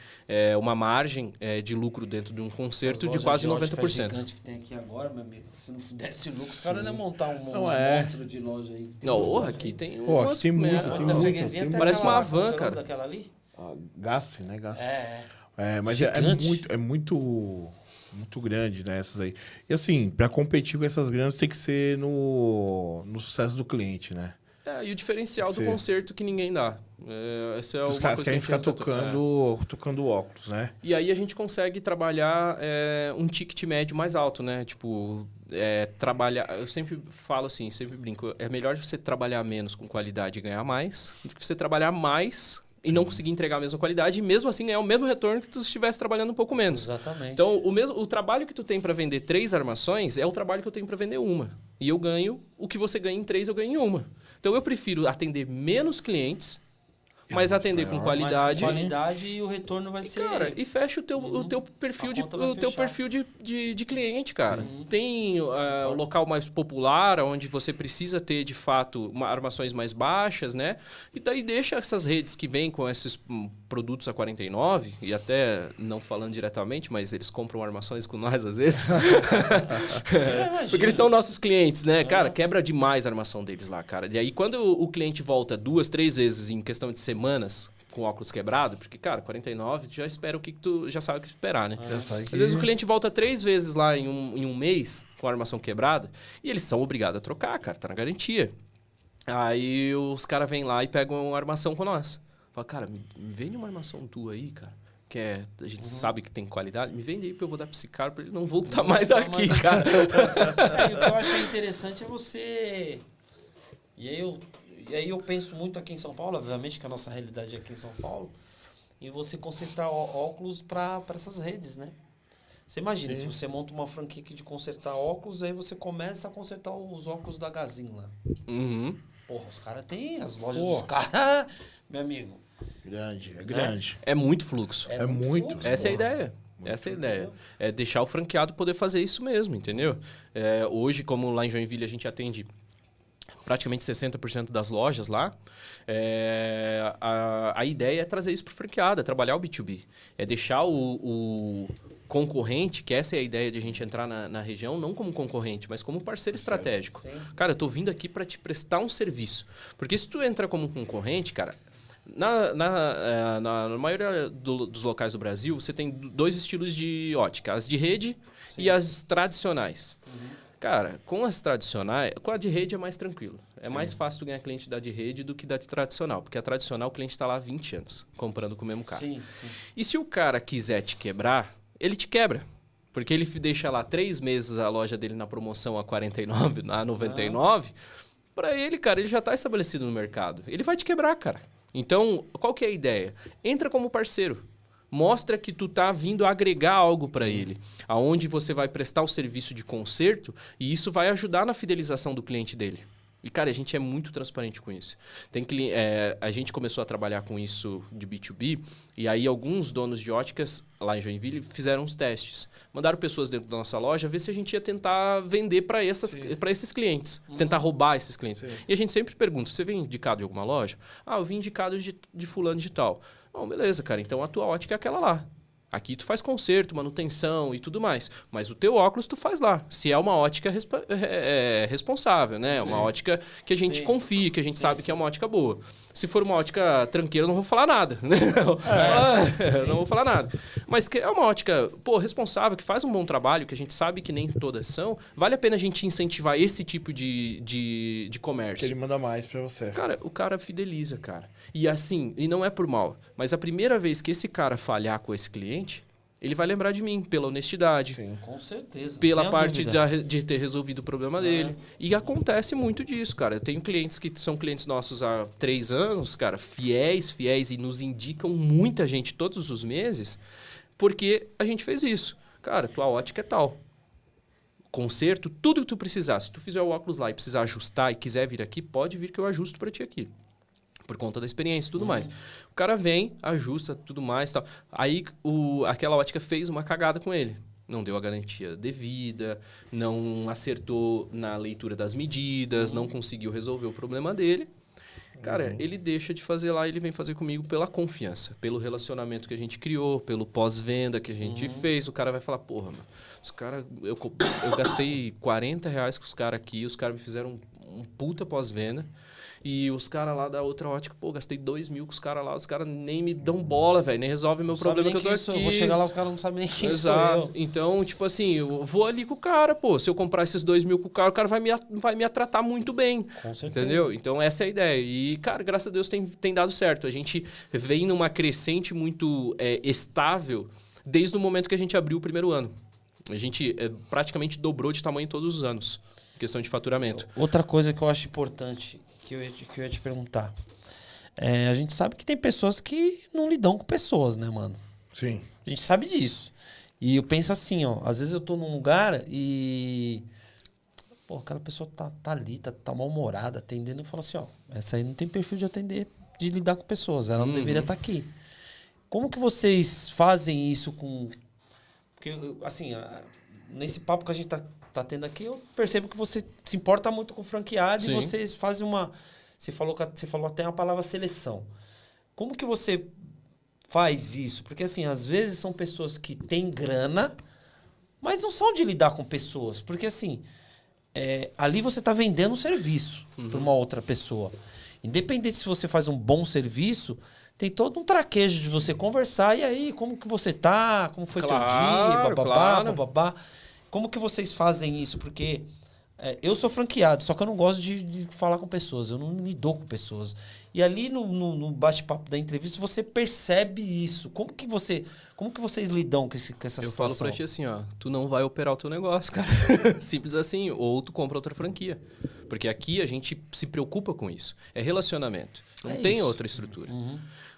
uma margem de lucro dentro de um concerto de quase 90%. Gigante que tem aqui agora, meu amigo. Se não desse lucro, os caras iam montar um monstro de loja aí. Não, aqui tem tem muito. Parece uma van, cara. Daquela ali? Gassi, né? Gassi. Mas gigante. é muito grande, né? Essas aí. E assim, para competir com essas grandes tem que ser no sucesso do cliente, né? E o diferencial do concerto que ninguém dá. Essa é os caras querem ficar tocando óculos, né? E aí a gente consegue trabalhar um ticket médio mais alto, né? Tipo, trabalhar... Eu sempre falo assim, sempre brinco. É melhor você trabalhar menos com qualidade e ganhar mais do que você trabalhar mais... e não conseguir entregar a mesma qualidade e mesmo assim ganhar o mesmo retorno que tu estivesse trabalhando um pouco menos. Exatamente. Então, o trabalho que tu tem para vender 3 armações é o trabalho que eu tenho para vender 1. E eu ganho o que você ganha em 3, eu ganho em 1. Então, eu prefiro atender menos clientes, mas atender com qualidade. Com qualidade e o retorno vai ser... Cara, e fecha o teu perfil, de cliente, cara. Tem o local mais popular, onde você precisa ter, de fato, armações mais baixas, né? E daí deixa essas redes que vêm com esses produtos a 49, e até não falando diretamente, mas eles compram armações com nós às vezes. Porque eles são nossos clientes, né? Cara, quebra demais a armação deles lá, cara. E aí, quando o cliente volta 2, 3 vezes em questão de semanas com óculos quebrado, porque, cara, 49, tu já espera o que tu já sabe o que esperar, né? Sabe que- Às vezes o cliente volta 3 vezes lá em um mês com a armação quebrada e eles são obrigados a trocar, cara, tá na garantia. Aí os caras vêm lá e pegam uma armação com nós. Fala, cara, me vende uma armação tua aí, cara. Que a gente sabe que tem qualidade. Me vende aí pra eu vou dar pra esse cara pra ele não voltar mais aqui, cara. E o que eu achei interessante é você... E aí eu penso muito aqui em São Paulo, obviamente que a nossa realidade é aqui em São Paulo, em você consertar óculos para essas redes, né? Você imagina, se você monta uma franquia aqui de consertar óculos, aí você começa a consertar os óculos da Gazin lá. Uhum. Porra, os caras têm as lojas dos caras, meu amigo. Grande, é grande. É muito fluxo. É muito. fluxo, Essa é a porra. ideia. Essa é a ideia. É deixar o franqueado poder fazer isso mesmo, entendeu? Hoje, como lá em Joinville a gente atende praticamente 60% das lojas lá, a ideia é trazer isso para o franqueado, é trabalhar o B2B. É deixar o concorrente, que essa é a ideia de a gente entrar na região, não como concorrente, mas como parceiro estratégico. Sim. Cara, eu tô vindo aqui para te prestar um serviço. Porque se tu entra como concorrente, cara, na maioria dos locais do Brasil, você tem 2 estilos de ótica, as de rede e as tradicionais. Cara, com as tradicionais, com a de rede é mais tranquilo. É mais fácil tu ganhar cliente da de rede do que da de tradicional. Porque a tradicional, o cliente está lá há 20 anos, comprando com o mesmo cara. Sim. E se o cara quiser te quebrar, ele te quebra. Porque ele deixa lá 3 meses a loja dele na promoção a 49, a 99. Para ele, cara, ele já está estabelecido no mercado. Ele vai te quebrar, cara. Então, qual que é a ideia? Entra como parceiro. Mostra que tu tá vindo agregar algo para ele, aonde você vai prestar o serviço de conserto e isso vai ajudar na fidelização do cliente dele. E, cara, a gente é muito transparente com isso. A gente começou a trabalhar com isso de B2B e aí alguns donos de óticas lá em Joinville fizeram uns testes. Mandaram pessoas dentro da nossa loja ver se a gente ia tentar vender para esses clientes, tentar roubar esses clientes. Sim. E a gente sempre pergunta, você vem indicado de alguma loja? Ah, eu vim indicado de fulano de tal. Bom, beleza, cara. Então a tua ótica é aquela lá. Aqui tu faz conserto, manutenção e tudo mais. Mas o teu óculos tu faz lá. Se é uma ótica responsável, né? Uma ótica que a gente confia, que a gente sabe que é uma ótica boa. Se for uma ótica tranqueira, eu não vou falar nada. Né? Não vou falar nada. Mas que é uma ótica, responsável, que faz um bom trabalho, que a gente sabe que nem todas são, vale a pena a gente incentivar esse tipo de comércio. Que ele manda mais pra você. Cara, o cara fideliza, cara. E assim, e não é por mal, mas a primeira vez que esse cara falhar com esse cliente, ele vai lembrar de mim pela honestidade, Sim. Com certeza. pela não tenha parte dúvida. de ter resolvido o problema dele. E acontece muito disso, cara. Eu tenho clientes que são clientes nossos há 3 anos, cara, fiéis, e nos indicam muita gente todos os meses, porque a gente fez isso. Cara, tua ótica é tal. Conserto, tudo que tu precisar. Se tu fizer o óculos lá e precisar ajustar e quiser vir aqui, pode vir que eu ajusto pra ti aqui. Por conta da experiência e tudo mais. O cara vem, ajusta, tudo mais e tal. Aí aquela ótica fez uma cagada com ele. Não deu a garantia devida, não acertou na leitura das medidas, não conseguiu resolver o problema dele. Cara, ele deixa de fazer lá e ele vem fazer comigo pela confiança, pelo relacionamento que a gente criou, pelo pós-venda que a gente fez. O cara vai falar, porra, mano, os caras... Eu gastei R$40 com os caras aqui, os caras me fizeram um puta pós-venda. E os caras lá da outra ótica, gastei 2 mil com os caras lá, os caras nem me dão bola, velho, nem resolvem meu problema que eu tô aqui. Eu vou chegar lá, os caras não sabem nem quem sou Exato. eu. Então, tipo assim, eu vou ali com o cara, se eu comprar esses 2 mil com o cara vai me tratar muito bem. Com certeza. Entendeu? Então, essa é a ideia. E, cara, graças a Deus tem dado certo. A gente vem numa crescente muito estável desde o momento que a gente abriu o primeiro ano. A gente praticamente dobrou de tamanho todos os anos, questão de faturamento. Outra coisa que eu acho importante, que eu ia te perguntar. A gente sabe que tem pessoas que não lidam com pessoas, né, mano? Sim. A gente sabe disso. E eu penso assim, ó. Às vezes eu tô num lugar e... Pô, aquela pessoa tá ali, tá mal-humorada, atendendo. Eu falo assim, ó. Essa aí não tem perfil de atender, de lidar com pessoas. Ela não deveria estar aqui. Como que vocês fazem isso com... Porque, assim, nesse papo que a gente tá tendo aqui, eu percebo que você se importa muito com o franqueado. Sim. E vocês fazem uma... Você falou até a palavra seleção. Como que você faz isso? Porque, assim, às vezes são pessoas que têm grana, mas não são de lidar com pessoas. Porque, assim, ali você está vendendo um serviço para uma outra pessoa. Independente se você faz um bom serviço, tem todo um traquejo de você conversar. E aí, como que você tá? Como foi teu dia? Claro, Bababá, claro. bababá. Como que vocês fazem isso? Porque eu sou franqueado, só que eu não gosto de falar com pessoas. Eu não lido com pessoas. E ali no bate-papo da entrevista, você percebe isso. Como que vocês lidam com essa situação? Eu falo pra ti assim, ó, tu não vai operar o teu negócio, cara. Simples assim. Ou tu compra outra franquia. Porque aqui a gente se preocupa com isso. É relacionamento. Não tem isso. outra estrutura.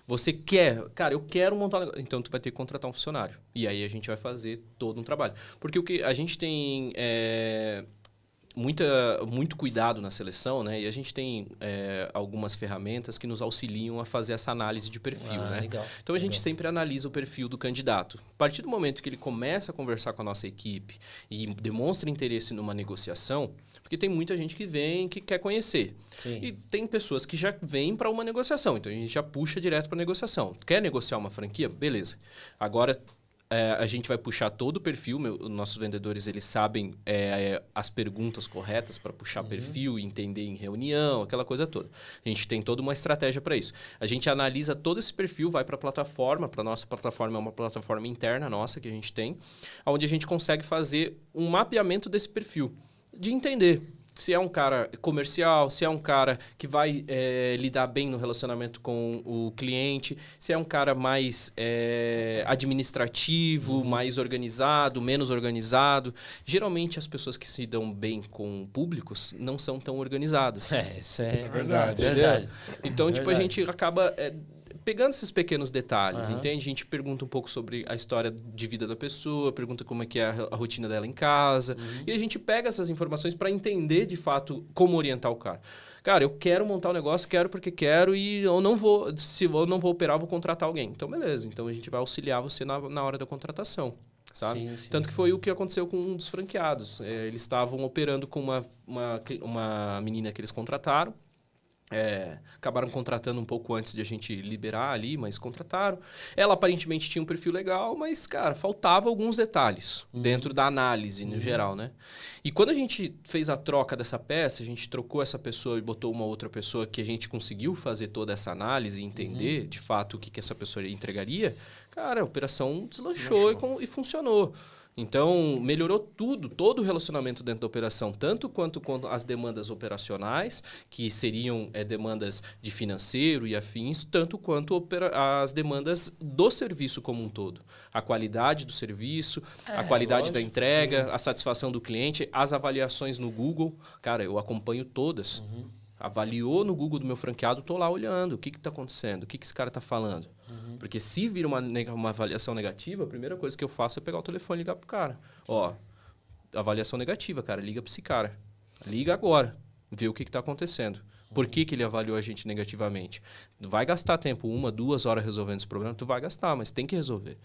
Você quer... Cara, eu quero montar um negócio. Então, tu vai ter que contratar um funcionário. E aí, a gente vai fazer todo um trabalho. Porque o que a gente tem... muito cuidado na seleção, né? E a gente tem algumas ferramentas que nos auxiliam a fazer essa análise de perfil, né? Legal, então, a gente sempre analisa o perfil do candidato. A partir do momento que ele começa a conversar com a nossa equipe e demonstra interesse numa negociação, porque tem muita gente que vem que quer conhecer. Sim. E tem pessoas que já vêm para uma negociação. Então, a gente já puxa direto para negociação. Quer negociar uma franquia? Beleza. Agora... a gente vai puxar todo o perfil. Nossos vendedores, eles sabem as perguntas corretas para puxar perfil, entender em reunião, aquela coisa toda. A gente tem toda uma estratégia para isso. A gente analisa todo esse perfil, vai para a plataforma. Para a nossa plataforma, é uma plataforma interna nossa que a gente tem, onde a gente consegue fazer um mapeamento desse perfil, de entender se é um cara comercial, se é um cara que vai lidar bem no relacionamento com o cliente, se é um cara mais administrativo, mais organizado, menos organizado. Geralmente, as pessoas que se dão bem com públicos não são tão organizadas. Isso é verdade. Então, tipo, a gente acaba... pegando esses pequenos detalhes, Aham. entende? A gente pergunta um pouco sobre a história de vida da pessoa, pergunta como é que é a rotina dela em casa. E a gente pega essas informações para entender, de fato, como orientar o cara. Cara, eu quero montar um negócio, quero porque quero e eu não vou... Se eu não vou operar, eu vou contratar alguém. Então, beleza. Então, a gente vai auxiliar você na hora da contratação. Sabe? Sim, sim. Tanto que foi o que aconteceu com um dos franqueados. Eles estavam operando com uma menina que eles contrataram. Acabaram contratando um pouco antes de a gente liberar ali, mas contrataram. Ela aparentemente tinha um perfil legal, mas, cara, faltava alguns detalhes dentro da análise no geral, né? E quando a gente fez a troca dessa peça, a gente trocou essa pessoa e botou uma outra pessoa que a gente conseguiu fazer toda essa análise e entender, de fato, o que essa pessoa entregaria, cara, a operação deslanchou e funcionou. Então, melhorou tudo, todo o relacionamento dentro da operação, tanto quanto as demandas operacionais, que seriam demandas de financeiro e afins, tanto quanto as demandas do serviço como um todo. A qualidade do serviço, a qualidade da entrega, a satisfação do cliente, as avaliações no Google. Cara, eu acompanho todas. Avaliou no Google do meu franqueado, estou lá olhando o que está acontecendo, o que esse cara está falando. Porque se vir uma avaliação negativa, a primeira coisa que eu faço é pegar o telefone e ligar pro cara. Ó, avaliação negativa, cara, liga para esse cara. Liga agora, vê o que está acontecendo. Por que ele avaliou a gente negativamente? Vai gastar tempo, 1, 2 horas resolvendo esse problema? Tu vai gastar, mas tem que resolver.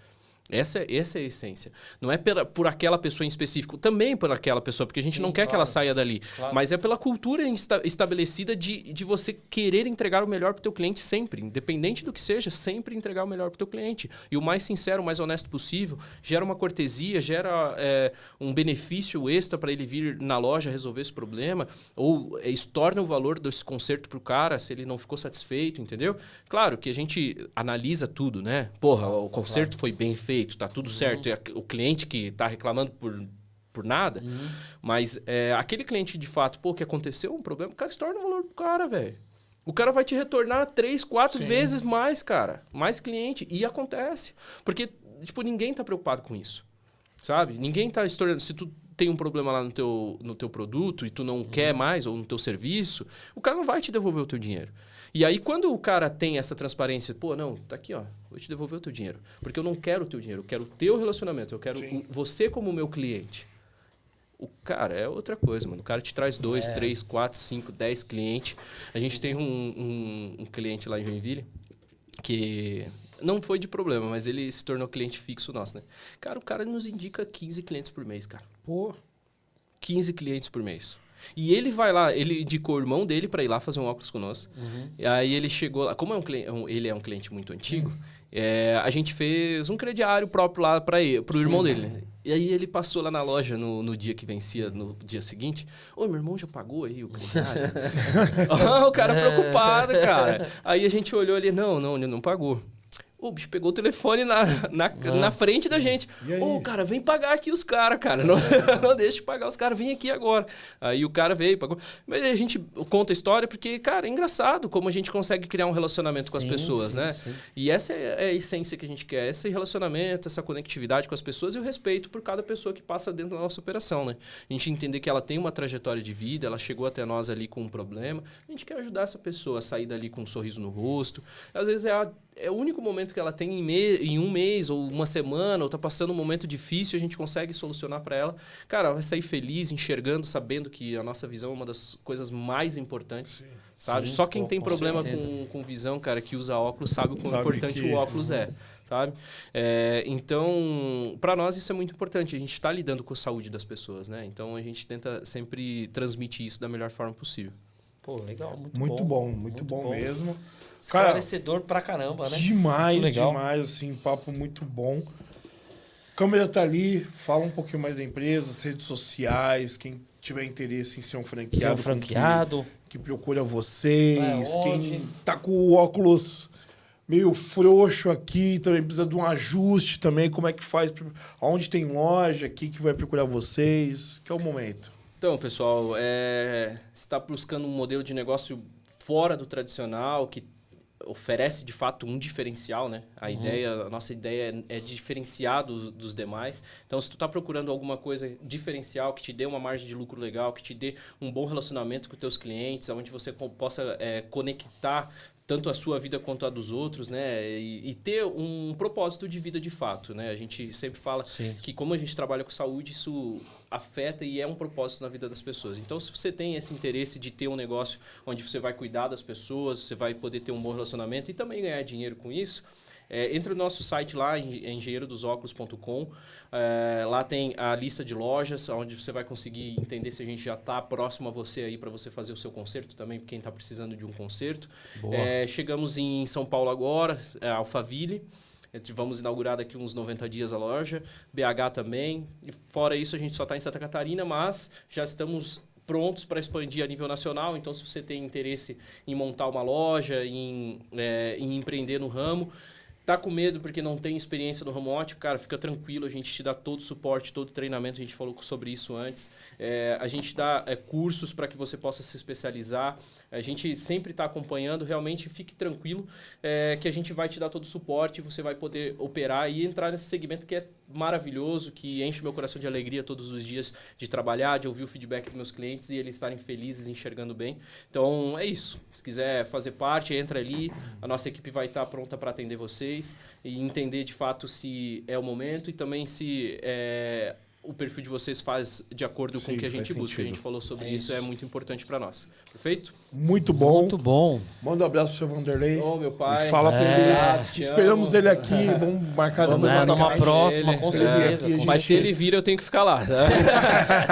Essa é a essência. Não é por aquela pessoa em específico, também por aquela pessoa, porque a gente não quer que ela saia dali. Claro. Mas é pela cultura estabelecida de você querer entregar o melhor para o teu cliente sempre. Independente do que seja, sempre entregar o melhor para o teu cliente. E o mais sincero, o mais honesto possível. Gera uma cortesia, gera um benefício extra para ele vir na loja resolver esse problema. Ou estorna o valor desse conserto para o cara, se ele não ficou satisfeito, entendeu? Claro que a gente analisa tudo, né? Porra, o conserto foi bem feito. Tá tudo certo. É o cliente que tá reclamando por nada. Mas aquele cliente, de fato, que aconteceu um problema, o cara se torna um valor pro cara, velho. O cara vai te retornar 3, 4 vezes mais, cara. Mais cliente. E acontece. Porque, tipo, ninguém tá preocupado com isso. Sabe? Ninguém tá estourando. Se tu tem um problema lá no teu produto e tu não quer mais, ou no teu serviço, o cara não vai te devolver o teu dinheiro. E aí, quando o cara tem essa transparência, não, tá aqui, ó, vou te devolver o teu dinheiro. Porque eu não quero o teu dinheiro, eu quero o teu relacionamento, eu quero você como meu cliente. O cara é outra coisa, mano. O cara te traz 2, 3, 4, 5, 10 clientes. A gente tem um cliente lá em Joinville que não foi de problema, mas ele se tornou cliente fixo nosso, né? Cara, o cara nos indica 15 clientes por mês, cara. 15 clientes por mês. E ele vai lá, ele indicou o irmão dele para ir lá fazer um óculos conosco. E aí ele chegou lá, como ele é um cliente muito antigo, a gente fez um crediário próprio lá pro irmão dele. Né? E aí ele passou lá na loja no dia que vencia, no dia seguinte. Ô, meu irmão já pagou aí o crediário? O cara preocupado, cara. Aí a gente olhou ali, não, ele não pagou. O bicho pegou o telefone na frente da gente. Ô, cara, vem pagar aqui os caras, cara. Não, não deixa de pagar os caras, vem aqui agora. Aí o cara veio, pagou. Mas a gente conta a história porque, cara, é engraçado como a gente consegue criar um relacionamento com as pessoas, né? Sim. E essa é a essência que a gente quer. Esse relacionamento, essa conectividade com as pessoas e o respeito por cada pessoa que passa dentro da nossa operação, né? A gente entender que ela tem uma trajetória de vida, ela chegou até nós ali com um problema. A gente quer ajudar essa pessoa a sair dali com um sorriso no rosto. Às vezes é o único momento que ela tem em um mês ou uma semana, ou tá passando um momento difícil, a gente consegue solucionar para ela. Cara, ela vai sair feliz, enxergando, sabendo que a nossa visão é uma das coisas mais importantes, sabe? Sim, só quem tem problema com visão, cara, que usa óculos, sabe o quão importante o óculos é, sabe? Então, para nós isso é muito importante. A gente está lidando com a saúde das pessoas, né? Então, a gente tenta sempre transmitir isso da melhor forma possível. Pô, legal, muito bom mesmo. Esclarecedor pra caramba, né? Demais, assim, papo muito bom. Câmera tá ali, fala um pouquinho mais da empresa, as redes sociais, quem tiver interesse em ser um franqueado. Que procura vocês, quem tá com o óculos meio frouxo aqui, também precisa de um ajuste também, como é que faz, onde tem loja aqui que vai procurar vocês, que é o momento. Então, pessoal, você está buscando um modelo de negócio fora do tradicional, que oferece, de fato, um diferencial, né? A nossa ideia é diferenciar dos demais. Então, se tu está procurando alguma coisa diferencial, que te dê uma margem de lucro legal, que te dê um bom relacionamento com os teus clientes, onde você possa conectar tanto a sua vida quanto a dos outros, né? E ter um propósito de vida de fato, né? A gente sempre fala que como a gente trabalha com saúde, isso afeta e é um propósito na vida das pessoas. Então, se você tem esse interesse de ter um negócio onde você vai cuidar das pessoas, você vai poder ter um bom relacionamento e também ganhar dinheiro com isso, entra no nosso site lá, engenheirodosóculos.com. Lá tem a lista de lojas, onde você vai conseguir entender se a gente já está próximo a você aí para você fazer o seu conserto também, quem está precisando de um conserto. Chegamos em São Paulo agora, Alphaville. Vamos inaugurar daqui uns 90 dias a loja. BH também. E fora isso, a gente só está em Santa Catarina, mas já estamos prontos para expandir a nível nacional. Então, se você tem interesse em montar uma loja, em empreender no ramo, tá com medo porque não tem experiência no ramo óptico, cara, fica tranquilo, a gente te dá todo o suporte, todo o treinamento, a gente falou sobre isso antes. A gente dá cursos para que você possa se especializar, a gente sempre está acompanhando, realmente fique tranquilo que a gente vai te dar todo o suporte, você vai poder operar e entrar nesse segmento que é maravilhoso, que enche o meu coração de alegria todos os dias de trabalhar, de ouvir o feedback dos meus clientes e eles estarem felizes, enxergando bem. Então, é isso. Se quiser fazer parte, entra ali, a nossa equipe vai estar pronta para atender vocês e entender de fato se é o momento e também se o perfil de vocês faz de acordo com o que a gente busca. A gente falou sobre isso, é muito importante para nós. Perfeito? Muito bom. Muito bom. Manda um abraço pro seu Vanderlei. Meu pai. E fala pra ele. Esperamos ele aqui. Vamos marcar numa próxima, com certeza. Mas se ele vir, eu tenho que ficar lá.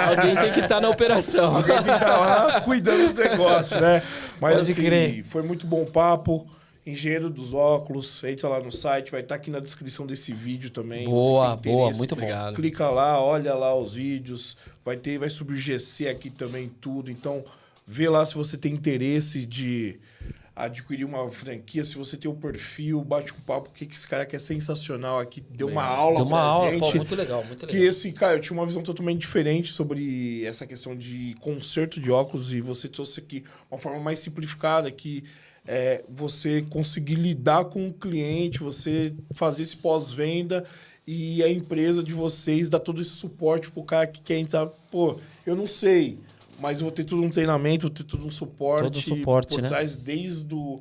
Alguém tem que estar na operação. Alguém tem que estar lá cuidando do negócio, né? Mas assim, foi muito bom o papo. Engenheiro dos Óculos, entra lá no site, vai estar aqui na descrição desse vídeo também. Boa, muito bom. Obrigado. Clica lá, olha lá os vídeos, vai subir o GC aqui também, tudo. Então, vê lá se você tem interesse de adquirir uma franquia, se você tem o perfil, bate um papo, que esse cara que é sensacional aqui, deu uma aula pra gente. Pô, muito legal. Que cara, eu tinha uma visão totalmente diferente sobre essa questão de conserto de óculos e você trouxe aqui uma forma mais simplificada que você conseguir lidar com o cliente, você fazer esse pós-venda e a empresa de vocês dar todo esse suporte pro cara que quer entrar. Pô, eu não sei, mas eu vou ter todo um treinamento, vou ter todo um suporte. Todo suporte, por né? trás, desde do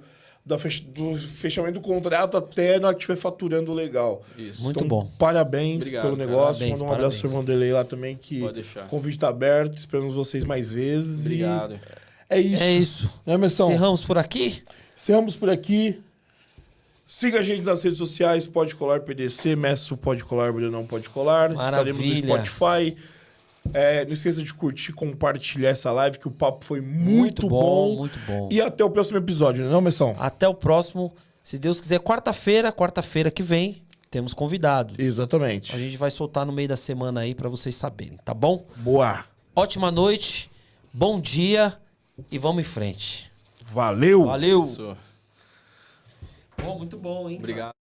fechamento do contrato até na hora que estiver faturando legal. Isso. Muito então, bom. Parabéns pelo negócio. Parabéns, Manda um abraço pro Vanderlei lá também, que o convite tá aberto. Esperamos vocês mais vezes. Obrigado. É isso. Né, Messão? Encerramos por aqui? Encerramos por aqui. Siga a gente nas redes sociais, Pode Colar PDC, Messo Pode Colar, Brunão Pode Colar. Maravilha. Estaremos no Spotify, Não esqueça de curtir, compartilhar essa live, que o papo foi muito bom. Muito bom. E até o próximo episódio, não é, Messão? Até o próximo, se Deus quiser, quarta-feira que vem, temos convidado. Exatamente. A gente vai soltar no meio da semana aí pra vocês saberem, tá bom? Boa. Ótima noite, bom dia e vamos em frente. Valeu. Valeu! Isso. Pô, muito bom, hein? Obrigado.